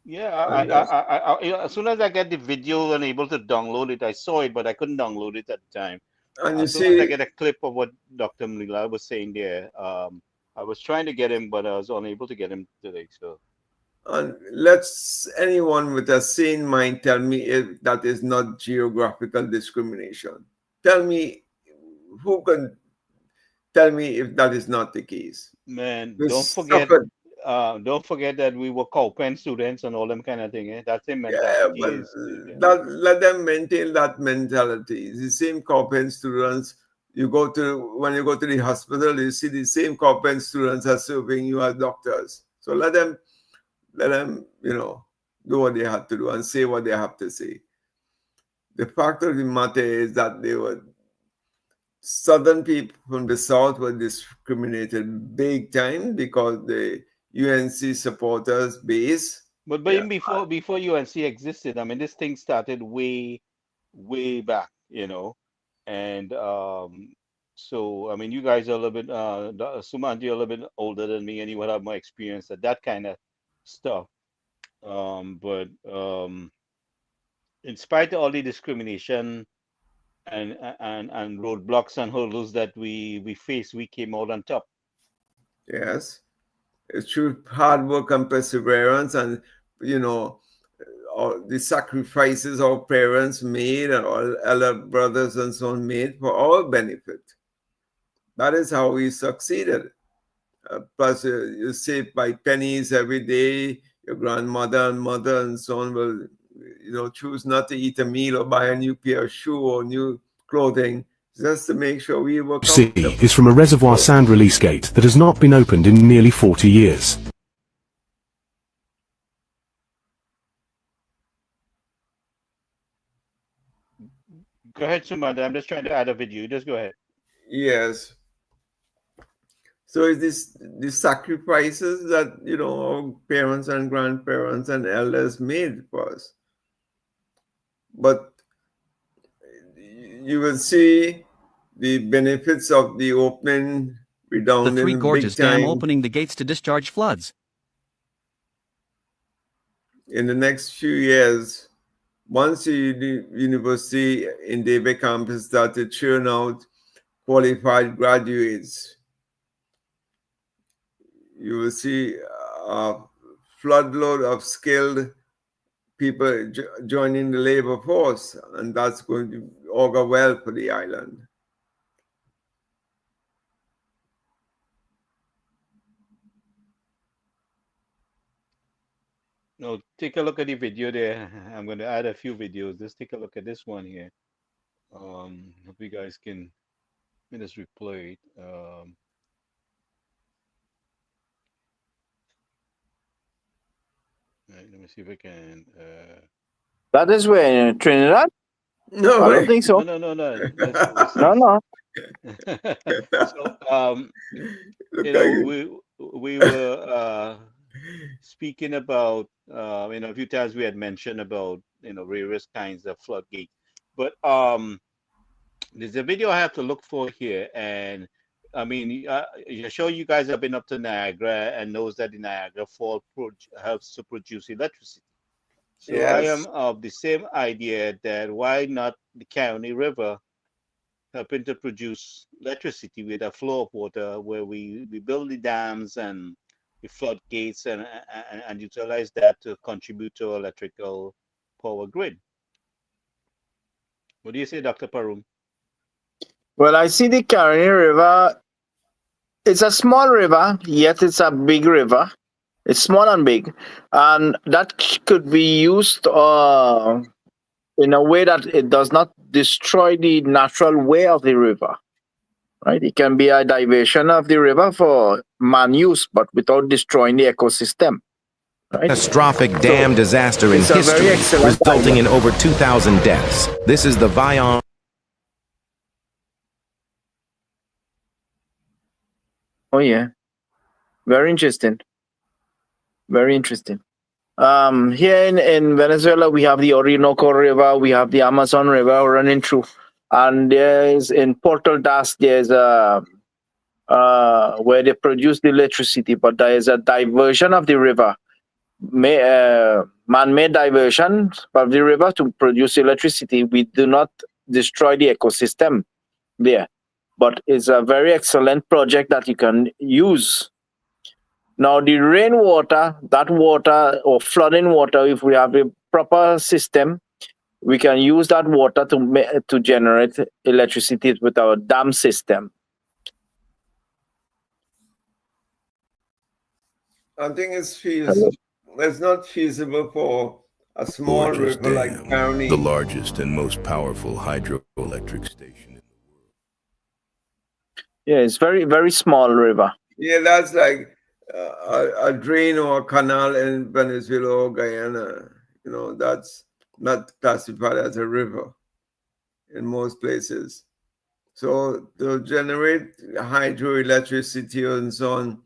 Yeah, And, uh, as soon as I get the video and able to download it, I saw it, but I couldn't download it at the time. and you As soon as I see, get a clip of what Dr. Mlila was saying there, I was trying to get him, but I was unable to get him today. So and let's anyone with a sane mind tell me if that is not geographical discrimination. Tell me who can tell me if that is not the case. man, We don't forget, suffered. don't forget that we were Cowpen students and all them kind of thing. That's the Yeah, mentality but is. that, let them maintain that mentality. It's the same corporate students. When you go to the hospital, you see the same corporate students are serving you as doctors. So let them, do what they have to do and say what they have to say. The fact of the matter is that they were southern people from the south were discriminated big time because the UNC supporters base. But Yeah. even before UNC existed, I mean, this thing started way back, and so I mean, you guys are a little bit, Sumant, you're a little bit older than me, and you would have more experience at that kind of stuff. But in spite of all the discrimination and roadblocks and hurdles that we face, we came out on top. Yes. It's through hard work and perseverance and, you know, all the sacrifices our parents made and our elder brothers and so on made for our benefit. That is how we succeeded. Plus, you save by pennies every day. Your grandmother and mother and so on will, choose not to eat a meal or buy a new pair of shoe or new clothing just to make sure we were Sea comfortable. is from a reservoir So, sand release gate that has not been opened in nearly 40 years. Go ahead, Sumant. I'm just trying to add a video. Just go ahead. yes. So it's the sacrifices that our parents and grandparents and elders made for us. But you will see the benefits of the opening The Three redounding big Gorges Dam time opening the gates to discharge floods. in the next few years. Once the university in David campus started churn out qualified graduates, you will see a floodload of skilled people joining the labor force, and that's going to augur well for the island. No, take a look at the video there. I'm going to add a few videos. Just take a look at this one here. Hope you guys can let us replay it. Right, let me see if I can. That is where in Trinidad? No I don't way. think so. No. That's No, overseas. no. So, Look you like know, it. we were speaking about, a few times we had mentioned about, various kinds of floodgates. But there's a video I have to look for here, and I mean, I'm sure you guys have been up to Niagara and knows that the Niagara Fall helps to produce electricity. So I Yes. am of the same idea that why not the County River helping to produce electricity with a flow of water where we build the dams and the floodgates and utilize that to contribute to electrical power grid. What do you say, Dr. Parum? Well, I see the Caroni River. It's a small river, yet it's a big river. It's small and big, and that could be used in a way that it does not destroy the natural way of the river. Right? It can be a diversion of the river for man use, but without destroying the ecosystem. Right? Catastrophic So dam disaster in it's a very history, excellent resulting idea. in over 2,000 deaths. This is the Vion. Oh yeah, very interesting. Very interesting. Here in Venezuela, we have the Orinoco River, we have the Amazon River running through, and there's in Portal Das, there's a where they produce the electricity, but there is a diversion of the river, man-made diversion of the river to produce electricity. We do not destroy the ecosystem there, but it's a very excellent project that you can use. Now, the rainwater, that water or flooding water, if we have a proper system, we can use that water to generate electricity with our dam system. I think it's not feasible for a small Gorgeous river like Dam, County. the largest and most powerful hydroelectric station. Yeah, it's very, very small river. Yeah, that's like a drain or a canal in Venezuela or Guyana. That's not classified as a river in most places. So to generate hydroelectricity and so on,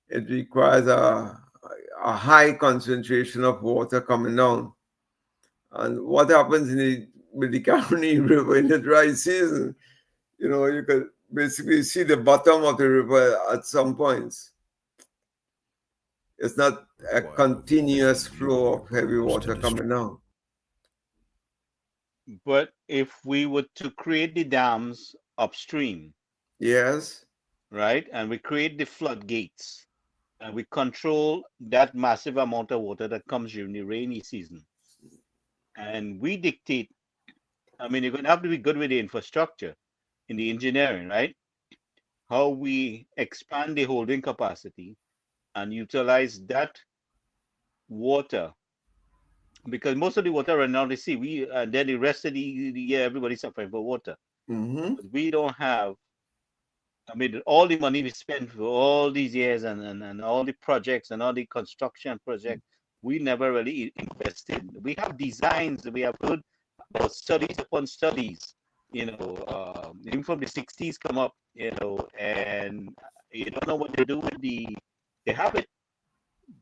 it requires a high concentration of water coming down. And what happens with the Caroni River in the dry season, you could basically see the bottom of the river at some points. It's not a continuous flow of heavy water coming down. But if we were to create the dams upstream, Yes. right, and we create the floodgates, and we control that massive amount of water that comes during the rainy season, and we dictate, I mean, you're going to have to be good with the infrastructure in the engineering, right? How we expand the holding capacity and utilize that water, because most of the water run out the sea. And then the rest of the year everybody's suffering for water. Mm-hmm. But we don't have. I mean, all the money we spent for all these years and all the projects and all the construction projects, we never really invested. We have designs. We have heard about studies upon studies. Even from the '60s come up. And you don't know what they do with they have it.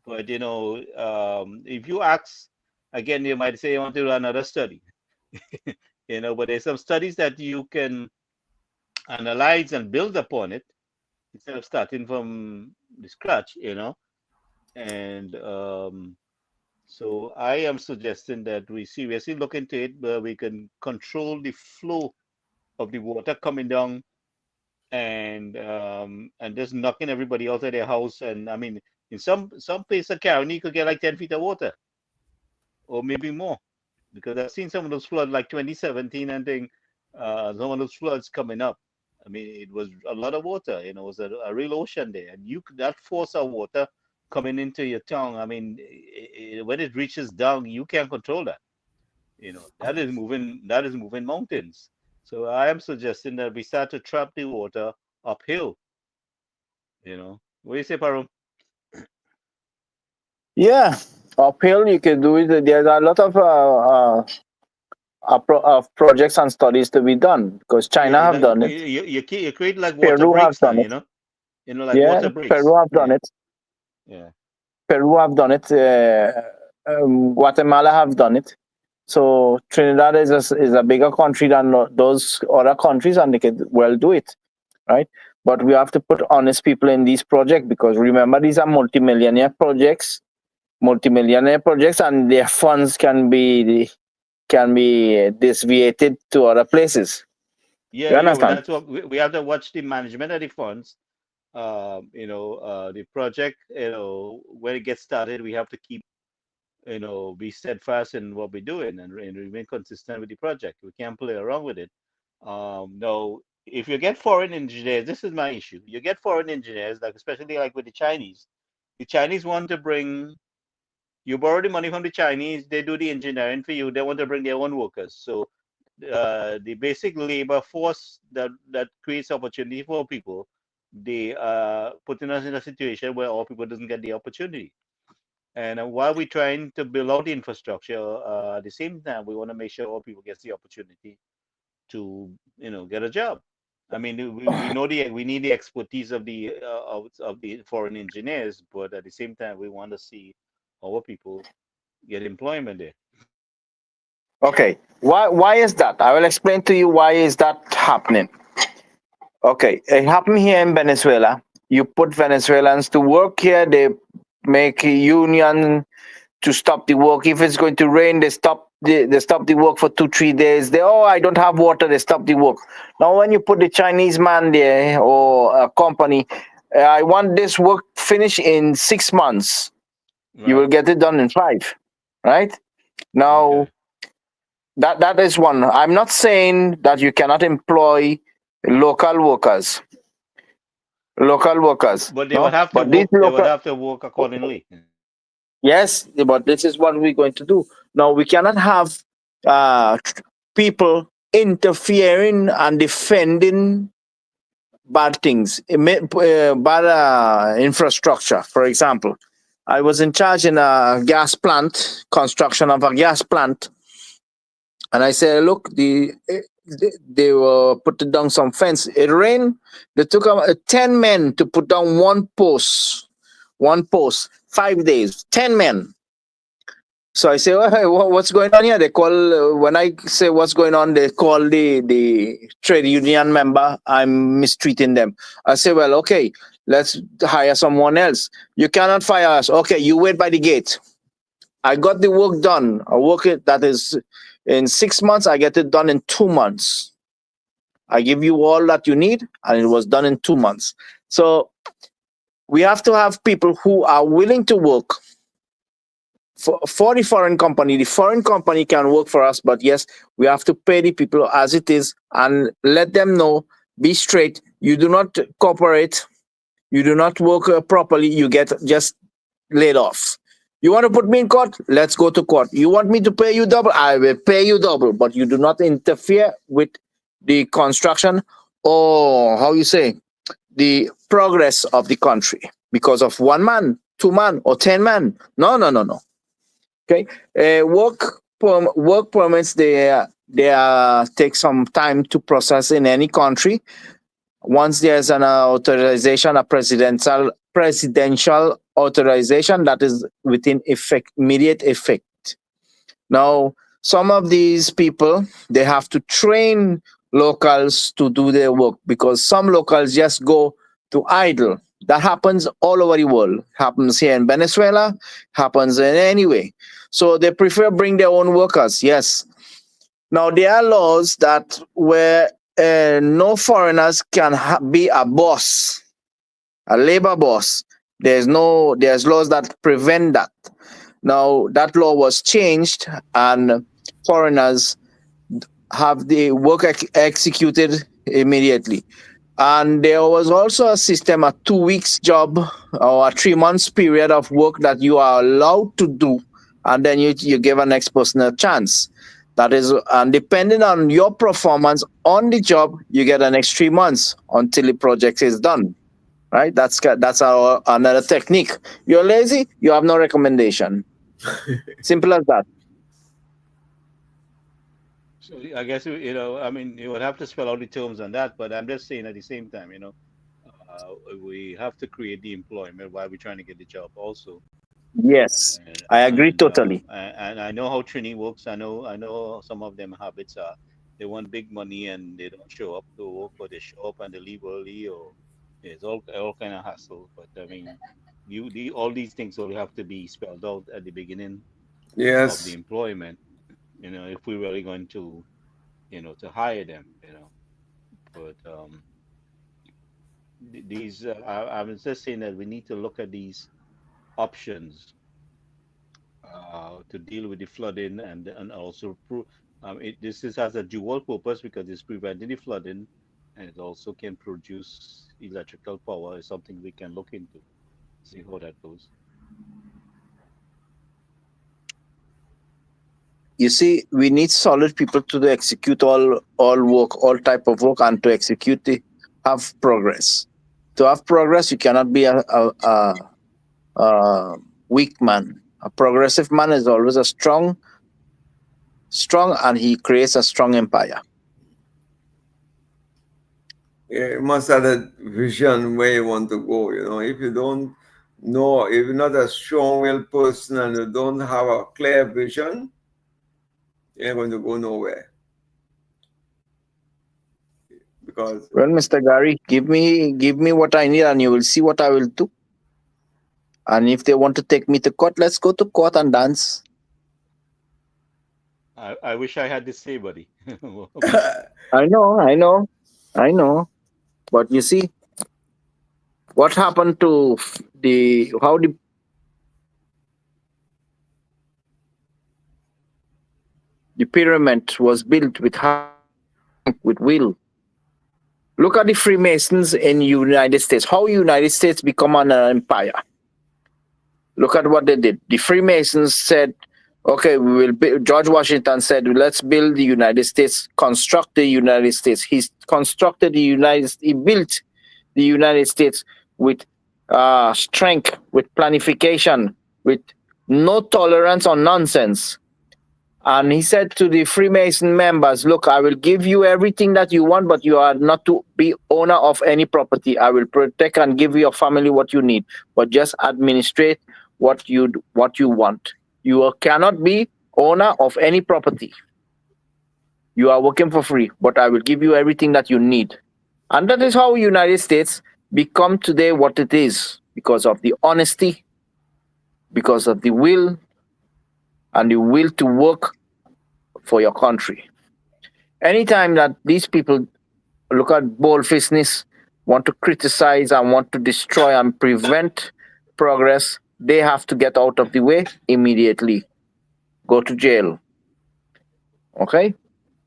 But if you ask again, they might say, "I want to do another study." But there's some studies that you can analyze and build upon it instead of starting from the scratch. And so I am suggesting that we seriously look into it, where we can control the flow of the water coming down and just knocking everybody out of their house. And I mean, in some places, Caroni could get like 10 feet of water. or maybe more, because I've seen some of those floods like 2017 and thing, some of those floods coming up. I mean, it was a lot of water, it was a real ocean there, and that force of water coming into your tongue. I mean, when it reaches down, you can't control that. That is moving mountains. So I am suggesting that we start to trap the water uphill. What do you say, Parum? Yeah, uphill you can do it. There's a lot of projects and studies to be done because China Yeah, have done it. you create like water Peru have breaks now, done it. like Yeah, water breaks. Peru have done Yeah, it. yeah, Peru have done it. Guatemala have done it. So Trinidad is a bigger country than those other countries, and they could well do it, right? But we have to put honest people in these projects because remember these are multimillionaire projects, and their funds can be deviated to other places. You yeah. Well, understand? that's what we have to watch the management of the funds. The project, when it gets started, we have to keep, be steadfast in what we're doing and remain consistent with the project. We can't play around with it. No, if you get foreign engineers, this is my issue. You get foreign engineers, like especially like with the Chinese. The Chinese want to bring you borrow the money from the Chinese, they do the engineering for you. They want to bring their own workers. So the basic labor force that creates opportunity for people, they putting us in a situation where all people doesn't get the opportunity. And while we're trying to build out the infrastructure, at the same time, we want to make sure all people get the opportunity to, get a job. I mean, we know we need the expertise of the foreign engineers, but at the same time, we want to see our people get employment there. Okay. Why is that? I will explain to you why is that happening. Okay, it happened here in Venezuela. You put Venezuelans to work here, they make a union to stop the work. If it's going to rain, they stop the work for 2-3 days. I don't have water, they stop the work. Now when you put the Chinese man there or a company, I want this work finished in 6 months. You will Right. get it done in 5, right? Now Okay. that is one. I'm not saying that you cannot employ local workers. Local workers, But they would no, have to but these work. They would local, have to work accordingly. yes, but this is what we're going to do. Now we cannot have people interfering and defending bad things, bad infrastructure. For example, I was in charge in a gas plant, construction of a gas plant, and I said, look, they were putting down some fence. It rained. They took 10 men to put down one post, 5 days, 10 men. So I say, oh, hey, what's going on here? They call, when I say what's going on, they call the trade union member. I'm mistreating them. I say, well, okay, let's hire someone else. You cannot fire us. Okay, you wait by the gate. I got the work done. I work it that is in 6 months. I get it done in 2 months. I give you all that you need, and it was done in 2 months. So we have to have people who are willing to work for the foreign company. The foreign company can work for us, but yes, we have to pay the people as it is and let them know, be straight. You do not cooperate. You do not work properly. You get just laid off. You want to put me in court? Let's go to court. You want me to pay you double? I will pay you double, but you do not interfere with the construction or how you say the progress of the country because of 1 man, 2 man, or 10 man. No, no, no, no. Okay, work permits they take some time to process in any country. Once there's an authorization, a presidential authorization that is within effect, immediate effect. Now, some of these people they have to train locals to do their work because some locals just go to idle. That happens all over the world. Happens here in Venezuela, happens in any way. So they prefer bring their own workers. Yes. Now there are laws that where no foreigners can be a boss, a labor boss. There's laws that prevent that. Now that law was changed, and foreigners have the work executed immediately. And there was also a system, a 2 weeks job or a 3 months period of work that you are allowed to do, and then you give a next person a chance. That is, and depending on your performance on the job, you get an next 3 months until the project is done. Right? That's our another technique. You're lazy, you have no recommendation. Simple as that. So I guess I mean, you would have to spell out the terms on that, but I'm just saying at the same time, we have to create the employment while we're trying to get the job also. Yes, I agree totally. And I know how training works. I know some of them habits are they want big money and they don't show up to work, or they show up and they leave early, or it's all kind of hassle. But I mean, all these things will have to be spelled out at the beginning of the Yes. employment. If we're really going to to hire them. But these I was just saying that we need to look at these options to deal with the flooding, and also has a dual purpose because it's preventing the flooding, and it also can produce electrical power. Is something we can look into, see how that goes. You see, we need solid people to execute all work, all type of work, and to execute have progress. To have progress, you cannot be a weak man. A progressive man is always a strong, and he creates a strong empire. Yeah, you must have that vision where you want to go. If you don't know, if you're not a strong-willed person and you don't have a clear vision, you're going to go nowhere. Because Well, Mr. Gary, give me what I need, and you will see what I will do. And if they want to take me to court, let's go to court and dance. I wish I had this say, buddy. I know. But you see, what happened to how the pyramid was built with with will. Look at the Freemasons in United States. How United States become an empire. Look at what they did. The Freemasons said, "Okay, we will." George Washington said, "Let's build the United States. Construct the United States." He constructed the United. He built the United States with strength, with planification, with no tolerance on nonsense. And he said to the Freemason members, "Look, I will give you everything that you want, but you are not to be owner of any property. I will protect and give your family what you need, but just administrate what you want. You cannot be owner of any property. You are working for free, but I will give you everything that you need." And that is how United States become today what it is, because of the honesty, because of the will, and the will to work for your country. Anytime that these people look at boldfacedness, want to criticize and want to destroy and prevent progress, they have to get out of the way immediately. Go to jail. Okay?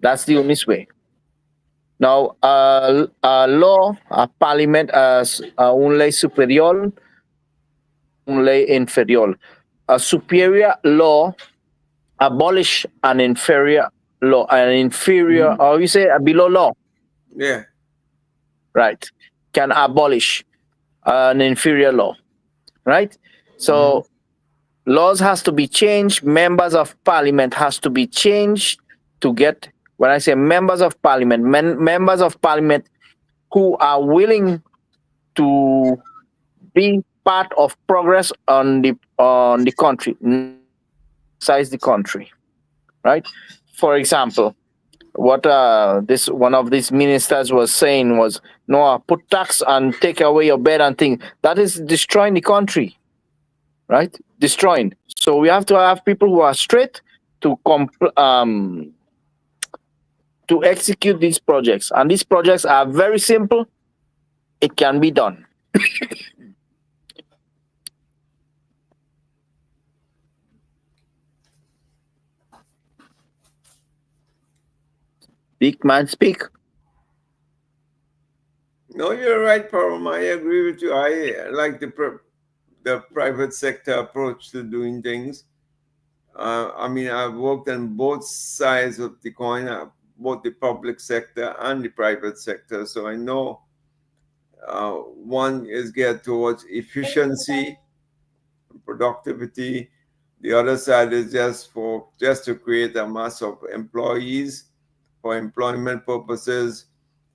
That's the only way. Now, a law, a parliament, un ley superior, un ley inferior. A superior law abolish an inferior law, or you say a below law, yeah, right? Can abolish an inferior law, right? So laws has to be changed. Members of parliament has to be changed to get. When I say members of parliament, members of parliament who are willing to be part of progress on the country, size the country, right? For example, what this one of these ministers was saying was, "No, put tax and take away your bed and thing." That is destroying the country, right? Destroying. So we have to have people who are straight to execute these projects, and these projects are very simple. It can be done. Speak, man, speak. No, you're right, Param. I agree with you. I like the private sector approach to doing things. I mean, I've worked on both sides of the coin, both the public sector and the private sector. So I know one is geared towards efficiency, productivity. The other side is just to create a mass of employees for employment purposes,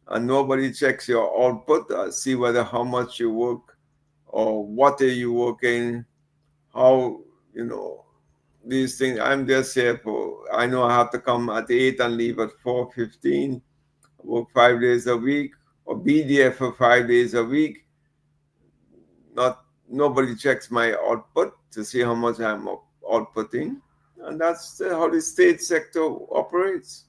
and nobody checks your output, see whether how much you work or what are you working, how you know these things. I'm just here for. I know I have to come at 8 and leave at 4:15. Work 5 days a week, or be there for 5 days a week. Nobody checks my output to see how much I'm outputting, and that's how the state sector operates.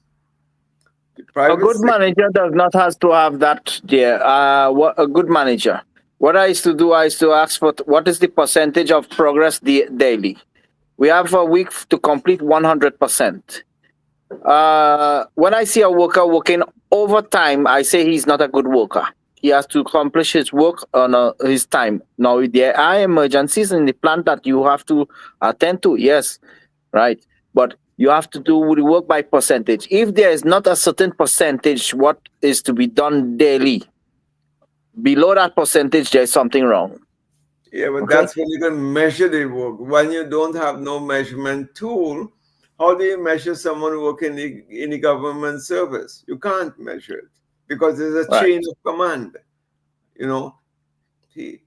The A private good sector. manager does not have to have that there. What a good manager. What I used to do, I used to ask for what is the percentage of progress daily. We have a week to complete 100%. When I see a worker working overtime, I say he's not a good worker. He has to accomplish his work on his time. Now, there are emergencies in the plant that you have to attend to, yes, right? But you have to do the work by percentage. If there is not a certain percentage, what is to be done daily, below that percentage, there's something wrong. Yeah, but Okay? that's when you can measure the work. When you don't have no measurement tool, how do you measure someone working in the government service? You can't measure it because there's a Right. chain of command. You know, he,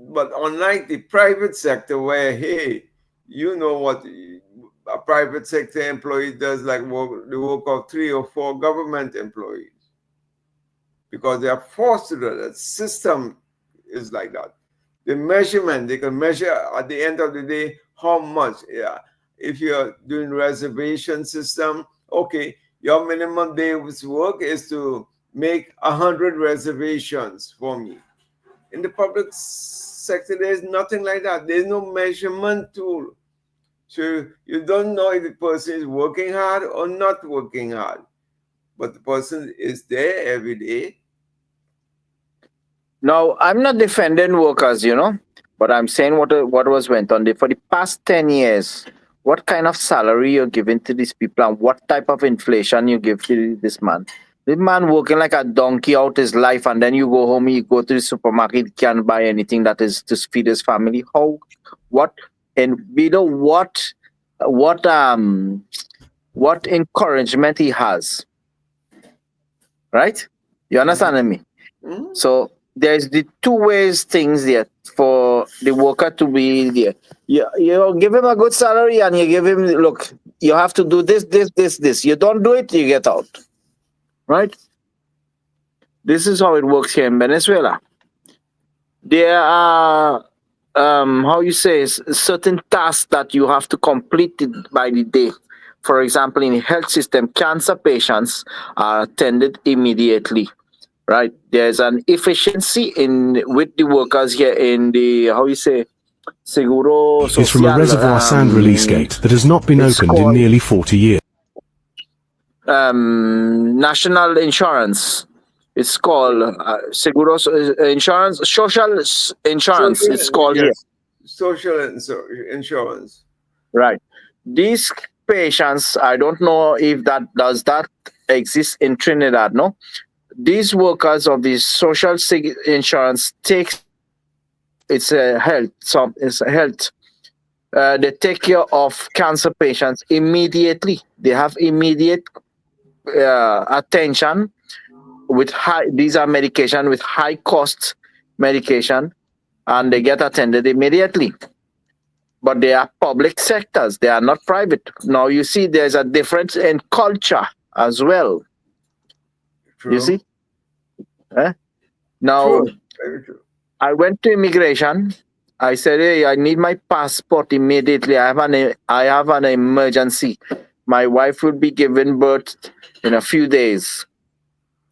But unlike the private sector, where hey, you know what a private sector employee does, like the work of 3 or 4 government employees, because they are forced to do that. System is like that. The measurement, they can measure at the end of the day how much. Yeah, if you're doing reservation system, okay, your minimum day's work is to make 100 reservations for me. In the public sector, there's nothing like that. There's no measurement tool. So you don't know if the person is working hard or not working hard. But the person is there every day. Now, I'm not defending workers, but I'm saying what was went on there for the past 10 years. What kind of salary you're giving to these people and what type of inflation you give to this man? This man working like a donkey out his life, and then you go home, you go to the supermarket, can't buy anything that is to feed his family. How, what, and what encouragement he has, right? You understand me? Mhm. So there's the two ways things there for the worker to be there. You give him a good salary and you give him, look, you have to do this. You don't do it, you get out. Right? This is how it works here in Venezuela. There are how you say certain tasks that you have to complete it by the day. For example, in the health system, cancer patients are attended immediately. Right, there's an efficiency in with the workers here in the how you say seguro Is from a social. reservoir sand release gate that has not been It's opened in called nearly 40 years. national insurance. It's called seguro insurance, social insurance. It's Social, called here. yes, social insurance. Right. These patients, I don't know if that exist in Trinidad. No, these workers of the social insurance takes it's a health it's a health they take care of cancer patients immediately. They have immediate attention with these are medication with high cost medication, and they get attended immediately. But they are public sectors, they are not private. Now you see there's a difference in culture as well. You True. see, now True. Very true. I went to immigration. I said, "Hey, I need my passport immediately. I have an emergency. My wife will be giving birth in a few days.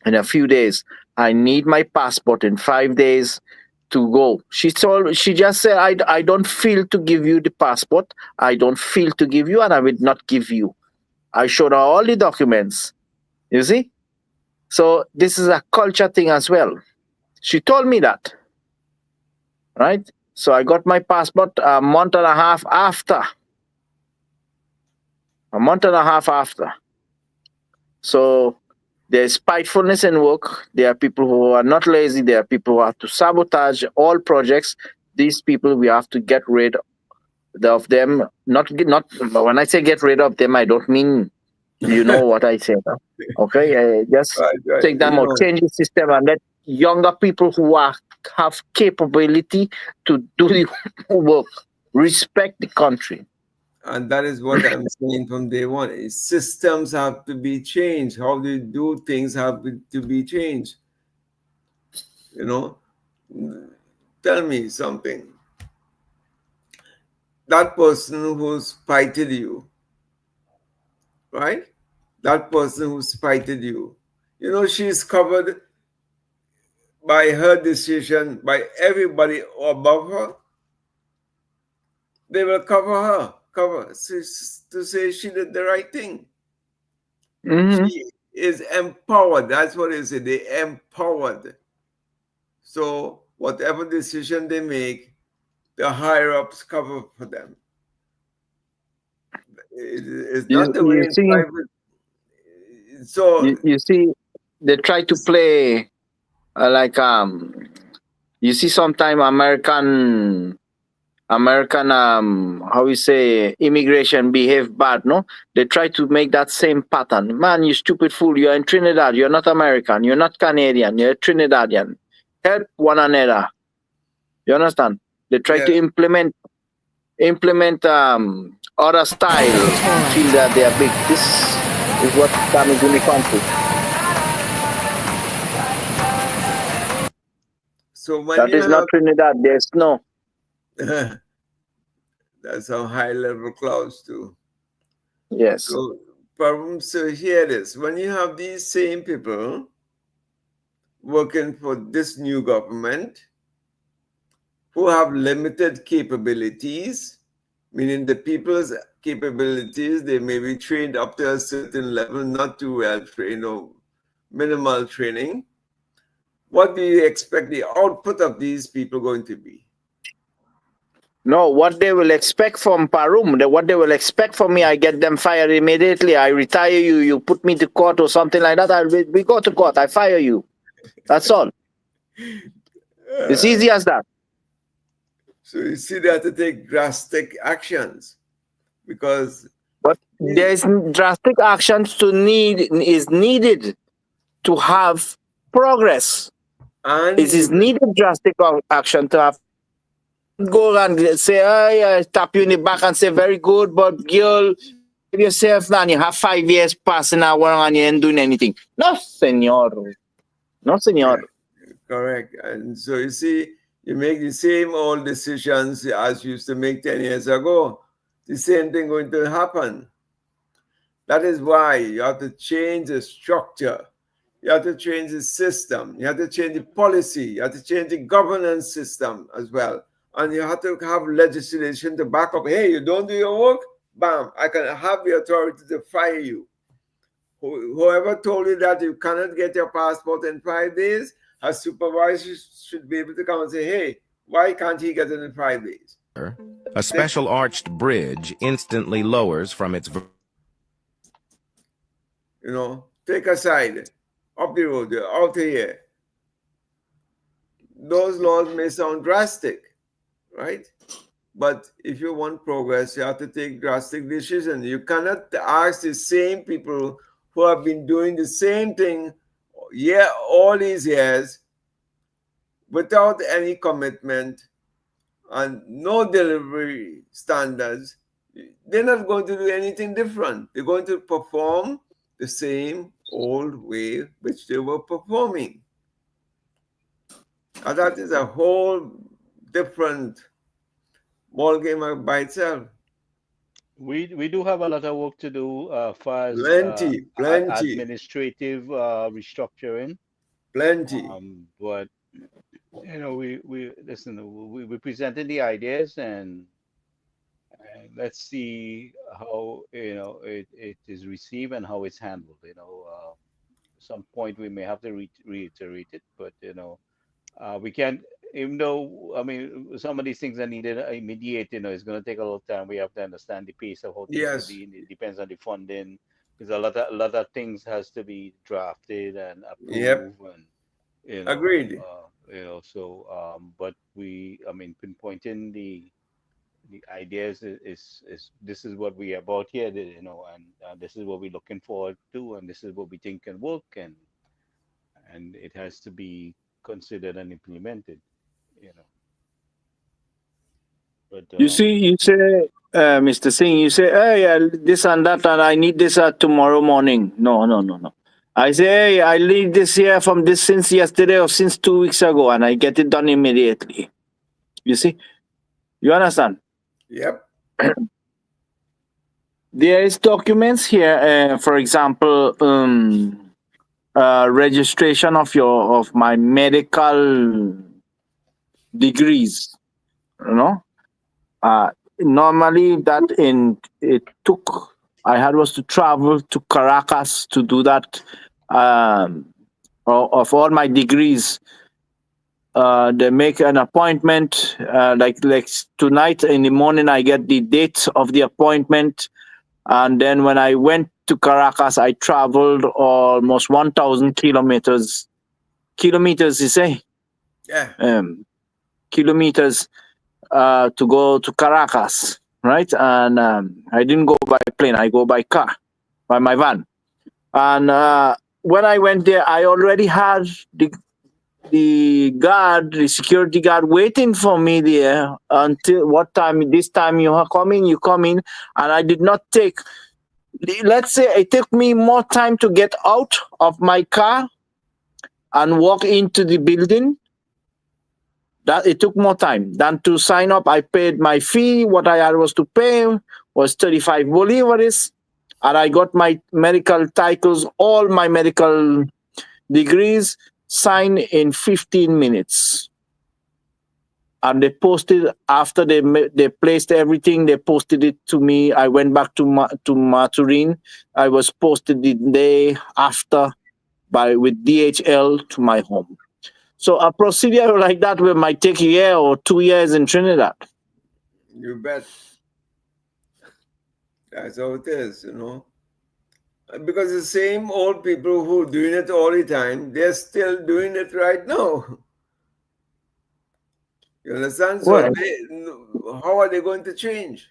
In a few days, I need my passport in 5 days to go." She just said, I don't feel to give you the passport. I don't feel to give you, and I will not give you. I showed her all the documents. You see? So this is a culture thing as well. She told me that, right? So I got my passport a month and a half after. A month and a half after. So there's spitefulness in work. There are people who are not lazy. There are people who have to sabotage all projects. These people, we have to get rid of them. Not when I say get rid of them, I don't mean, you know what I say. Huh? Okay, just Right, right. take them You out, know, change the system, and let younger people who have capability to do the work respect the country. and that is what I'm saying from day one. Systems have to be changed. How they do things have to be changed. You know, tell me something. That person who spited you, right? That person who spited you, you know, she's covered by her decision, by everybody above her. They will cover her, to say she did the right thing. Hmm. She is empowered. That's what they say. They empowered. So whatever decision they make, the higher ups cover for them. It's not the way You in see, private. So you see, they try to play like you see sometime American how you say immigration behave bad, no? They try to make that same pattern. Man, you stupid fool, you're in Trinidad, you're not American, you're not Canadian, you're Trinidadian. Help one another. You understand? They try yeah. to implement other style and feel that they are big. This is what damage in the country. So when That you is not have Trinidad, there's no. that's some high level clause too. Yes. So problem. So here it is. When you have these same people working for this new government who have limited capabilities, meaning the people's capabilities, they may be trained up to a certain level, not too well trained or minimal training. What do you expect the output of these people going to be? No, what they will expect from Parum, what they will expect from me, I get them fired immediately. I retire you, you put me to court or something like that. We go to court, I fire you. That's all. It's Uh, easy as that. so you see, they have to take drastic actions because But there is drastic actions is needed to have progress. and It is even needed drastic action to have. Not go and say, I tap you in the back and say, very good, but girl, behave yourself now. And you have 5 years passing now and you ain't doing anything. No, senor. No, yeah, senor. correct. And so you see, you make the same old decisions as you used to make 10 years ago. The same thing going to happen. That is why you have to change the structure. You have to change the system. You have to change the policy. You have to change the governance system as well. And you have to have legislation to back up. Hey, you don't do your work? Bam, I can have the authority to fire you. Whoever told you that you cannot get your passport in 5 days, a supervisor should be able to come and say, hey, why can't he get it in 5 days? A special arched bridge instantly lowers from its You know, take a side, up the road, out here. Those laws may sound drastic, right? But if you want progress, you have to take drastic decisions. You cannot ask the same people who have been doing the same thing, yeah, all these years without any commitment and no delivery standards. They're not going to do anything different. They're going to perform the same old way which they were performing. And that is a whole different ball game by itself. We do have a lot of work to do far as Plenty, plenty, administrative restructuring. plenty. But we listen. We presented the ideas, and let's see how it is received and how it's handled. some point we may have to reiterate it, but we can't. Even though I mean some of these things are needed immediate, it's going to take a little time. We have to understand the pace of how things will Yes. be. And it depends on the funding, because a lot of things has to be drafted and Yep. approved, and Agreed. so but I mean, pinpointing the ideas is this is what we are about here, and this is what we're looking forward to, and this is what we think can work, and it has to be considered and implemented, you know. But You see, you say, Mr. Singh, you say, hey, this and that, and I need this tomorrow morning. No, no, no, no. I say, hey, I need this here from this since yesterday or since 2 weeks ago, and I get it done immediately. You see, you understand? Yep. There is documents here, for example, registration of my medical degrees. You know, normally it took. I had was to travel to Caracas to do that. Of all my degrees, they make an appointment. Like tonight in the morning, I get the date of the appointment. And then when I went to Caracas, I traveled almost 1,000 kilometers. Kilometers, you say? Yeah. Kilometers to go to Caracas, right? And I didn't go by plane. I go by car, by my van. And when I went there, I already had the security guard waiting for me there until what time? This time you are coming, you come in. And I did not take, let's say it took me more time to get out of my car and walk into the building. That it took more time than to sign up. I paid my fee. What I had was to pay was 35 bolivares. And I got my medical titles, all my medical degrees signed in 15 minutes. And they posted after they placed everything. They posted it to me. I went back to Maturin. I was posted the day after with DHL to my home. So a procedure like that might take a year or 2 years in Trinidad. You bet. That's how it is, Because the same old people who are doing it all the time, they're still doing it right now. You understand? So Well, how are they going to change?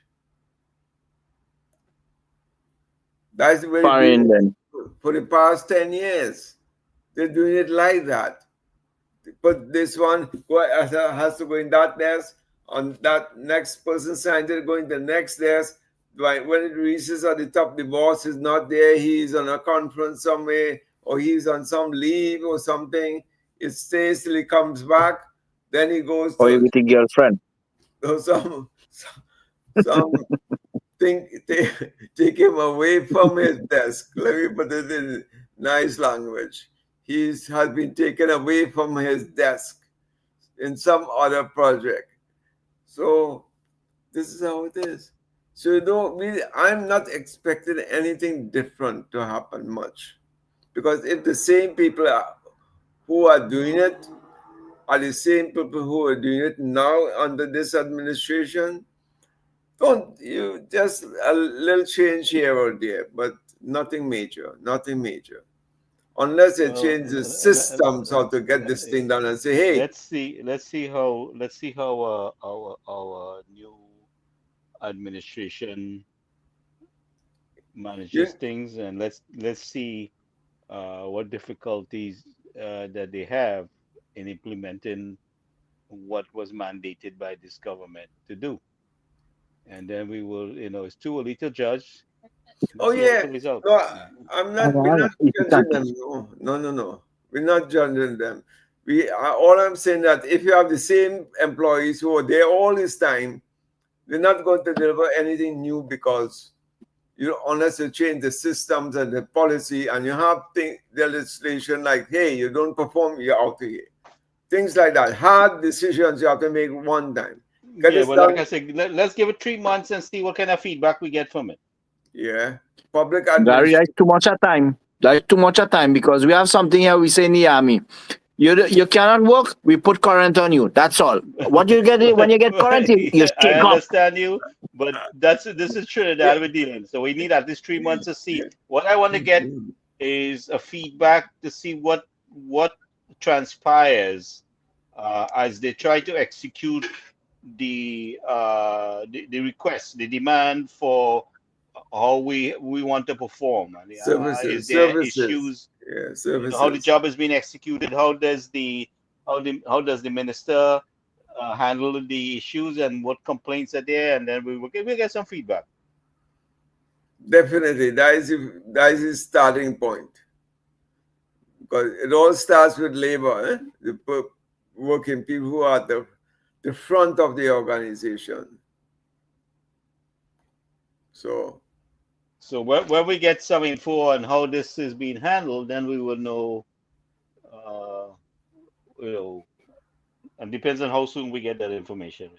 That's the way they're doing then. it for the past 10 years. They're doing it like that. Put this one has to go in that desk, on that next person signed it, going to the next desk. When it reaches at the top, the boss is not there, he's on a conference somewhere, or he's on some leave or something. It stays till he comes back. Then he goes Or to with a girlfriend. some take him away from his desk. Let me put it in nice language. He has been taken away from his desk in some other project. So this is how it is. So I'm not expecting anything different to happen much, because if the same people who are doing it are the same people who are doing it now under this administration, don't you just a little change here or there, but nothing major, nothing major. Unless they well, change the systems how to get this thing done and say, hey, let's see how our new administration you, manages things, and let's see what difficulties that they have in implementing what was mandated by this government to do. And then we will, it's too early to judge. oh See how yeah, the result. no, Yeah. we're not judging them. No. We're not judging them. All I'm saying that if you have the same employees who are there all this time, they're not going to deliver anything new, because unless you change the systems and the policy, and you have the legislation like, hey, you don't perform, you're out of here. Things like that. Hard decisions you have to make one time. Get Yeah, this well, like done. I said, let's give it 3 months and see what kind of feedback we get from it. Yeah. Public Gary, administration. too much of time. Like too much of time, because we have something here we say in the army. You cannot work, we put current on you. That's all. What you get when you get current, you Yeah, I shake off. understand you, but this is Trinidad we're dealing. So we need at least 3 months to see. What I want to get is a feedback to see what transpires as they try to execute the request, the demand for how we want to perform. And, is there services. issues? Yeah, How the services. job is being executed? How does the minister handle the issues and what complaints are there? And then we'll get some feedback. Definitely, that is the starting point. Because it all starts with labor, working people who are at the front of the organization. So, So when we get some info on how this is being handled, then we will know. Uh, you know, and depends on how soon we get that information.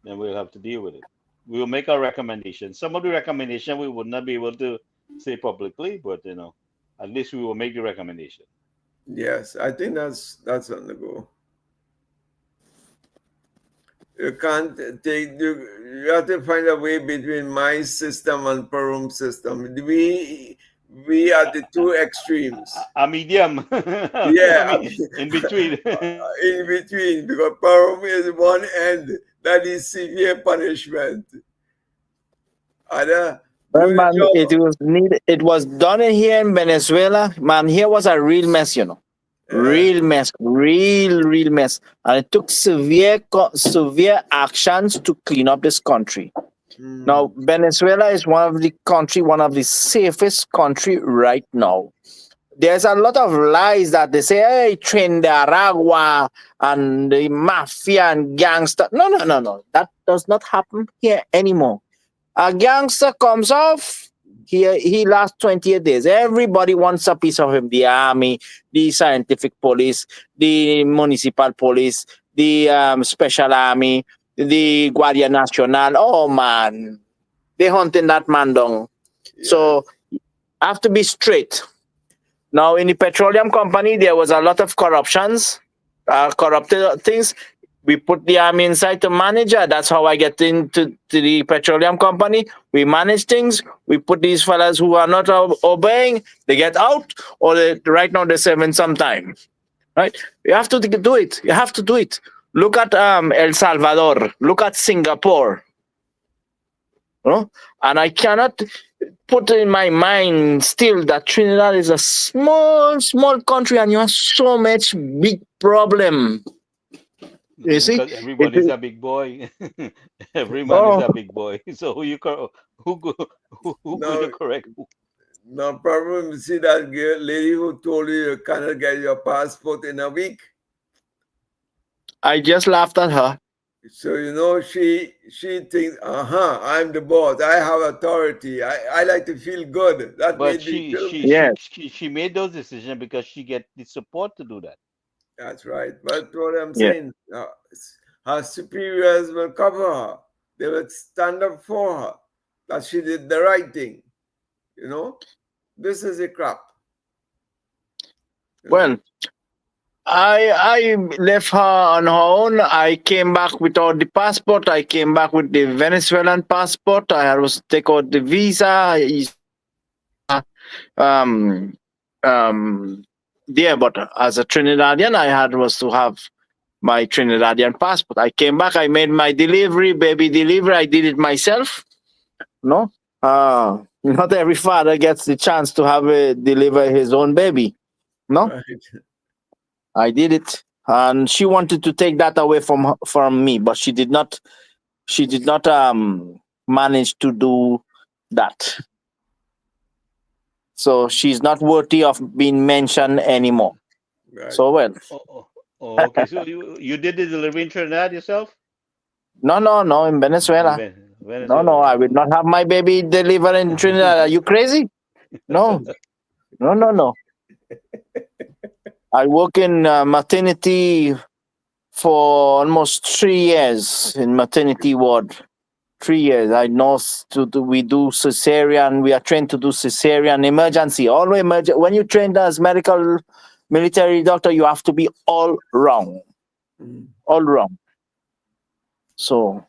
Then we'll have to deal with it. We will make our recommendations. Some of the recommendation we would not be able to say publicly, but at least we will make the recommendation. yes, I think that's on the go. You can't take you have to find a way between my system and Perum's system. We are the two extremes. A medium. Yeah, I mean, in between. in between, because Parum is one end, that is severe punishment. Other Well, do the man, job. it was done in here in Venezuela. Man, here was a real mess, Uh, real mess, real mess, and it took severe actions to clean up this country. Now, mm, Venezuela is one of the safest country right now. There's a lot of lies that they say, hey, Trinidad and the mafia and gangster. No. That does not happen here anymore. A gangster comes off, he lasts 28 days. Everybody wants a piece of him. The army, the scientific police, the municipal police, the special army, the Guardia Nacional. Oh, man. They hunting that man down. yes, So, have to be straight. Now, in the petroleum company, there was a lot of corrupted things. We put the army inside to manage it. That's how I get into the petroleum company. We manage things. We put these fellas who are not obeying, they get out, or right now they're serving some time. Right? You have to do it. You have to do it. Look at El Salvador. Look at Singapore. You know? And I cannot put in my mind still that Trinidad is a small country and you have so much big problem. You see? Because It everybody's is, a big boy. Every man is oh, a big boy. So who go who going now to correct who? no problem. You see that girl, lady who told you cannot get your passport in a week. I just laughed at her. So she thinks, I'm the boss. I have authority. I like to feel good. That But made me she feel. she she Yes. she, she made those decisions because she get the support to do that. That's right. But what I'm Yeah. saying, her superiors will cover her. They will stand up for her. That she did the right thing. You know, this is a crap. You know, Well, I left her on her own. I came back without the passport. I came back with the Venezuelan passport. I was to take out the visa. Um, there, but as a Trinidadian, I had was to have my Trinidadian passport. I came back. I made my baby delivery. I did it myself. No, not every father gets the chance to have deliver his own baby. No, right? I did it, and she wanted to take that away from me, but she did not. She did not manage to do that. So she's not worthy of being mentioned anymore. Right. So well, Okay. So you did the delivery in Trinidad yourself? no, in In Venezuela. No, Venezuela. I will not have my baby delivered in Trinidad. Are you crazy? No, no. I work in maternity for almost 3 years in maternity ward. 3 years. I know we do cesarean. We are trained to do cesarean, emergency, all emergency. When you train as medical military doctor, you have to be all round, Mm. all round. So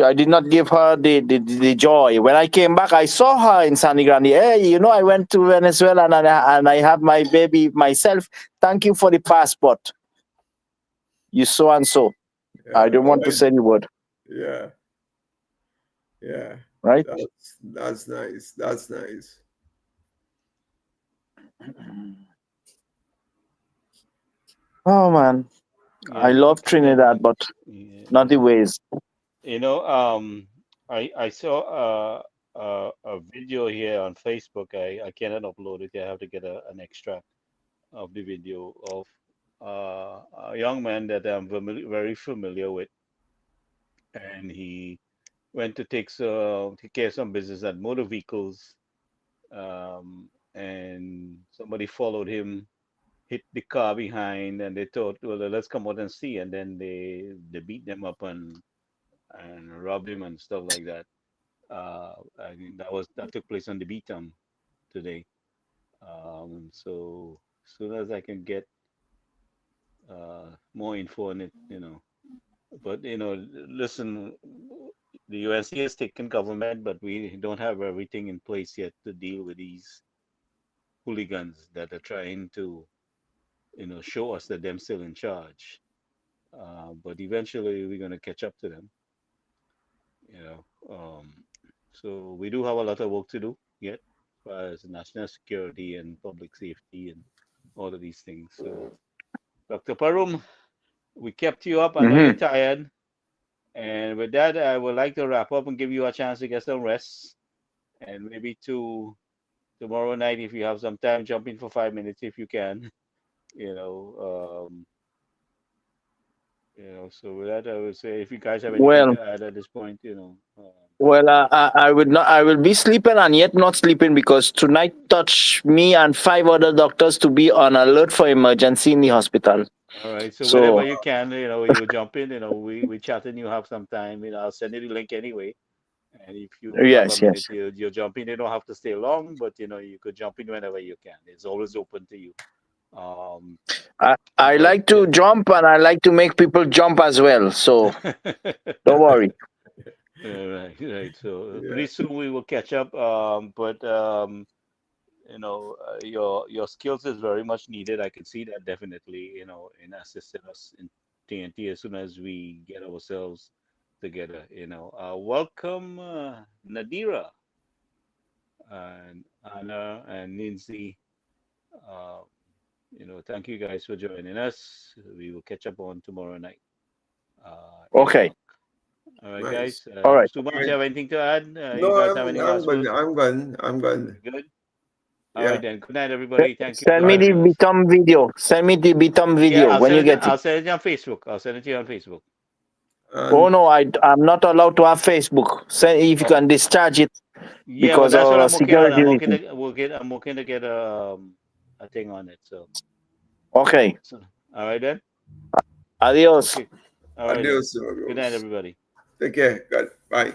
I did not give her the joy. When I came back, I saw her in San Grande. Hey, I went to Venezuela and I have my baby myself. Thank you for the passport. You so and so. I Yeah. don't Oh, want to say the word, yeah. Yeah. right? That's nice. That's nice. Oh man, I Yeah, love yeah, Trinidad, but yeah, not the yeah. ways. I saw a video here on Facebook. I cannot upload it. I have to get an extract of the video of a young man that I'm very familiar with, and he went to take care of some business at motor vehicles, and somebody followed him, hit the car behind, and they thought, well, let's come out and see, and then they beat them up and robbed him and stuff like that. I mean, that took place on the Beatum today. So as soon as I can get more info on it, but listen, the UNC has taken government, but we don't have everything in place yet to deal with these hooligans that are trying to, show us that they're still in charge. But eventually we're going to catch up to them, you know. So we do have a lot of work to do yet, as far as national security and public safety and all of these things. So, Dr. Parum, we kept you up. I know you're Hmm. tired. And with that, I would like to wrap up and give you a chance to get some rest. And maybe tomorrow night, if you have some time, jump in for 5 minutes if you can. You know, So with that, I would say if you guys have anything Well, to add at this point, I would not. I will be sleeping and yet not sleeping because tonight touched me and 5 other doctors to be on alert for emergency in the hospital. all right. So whenever So you can, you jump in. We chat and you have some time. I'll send you the link anyway. And if you do have a yes, minute, yes. you jump in. You don't have to stay long, but you could jump in whenever you can. It's always open to you. Um, I but like to jump and I like to make people jump as well. So don't worry. right, right. So Yeah. pretty soon we will catch up. But your skills is very much needed. I can see that definitely. In assisting us in TNT as soon as we get ourselves together. Welcome, Nadira and Anna and Lindsay. Uh, thank you guys for joining us. We will catch up on tomorrow night, 8 o'clock. Okay. All right, Nice. guys. All right. Suman, do you Right. have anything to add? No, You guys have any I'm last good. words? I'm good. I'm good. Good. All right Yeah. then. Good night, everybody. Thank you for Send me the joining us. Bitom video. Send me the Bitom Yeah, video I'll when send you it. get it. I'll send it to you on Facebook. I'll send it to you on Facebook. Oh And no, I'm not allowed to have Facebook. Send if you Oh, can discharge it yeah. Well, because that's what of I'm working on. security I'm working reasons. to I'm working to get a thing on it. Okay. So all right then. Adios. Okay. All right then. adios, Good night, amigos. everybody. Take care. Good. Bye.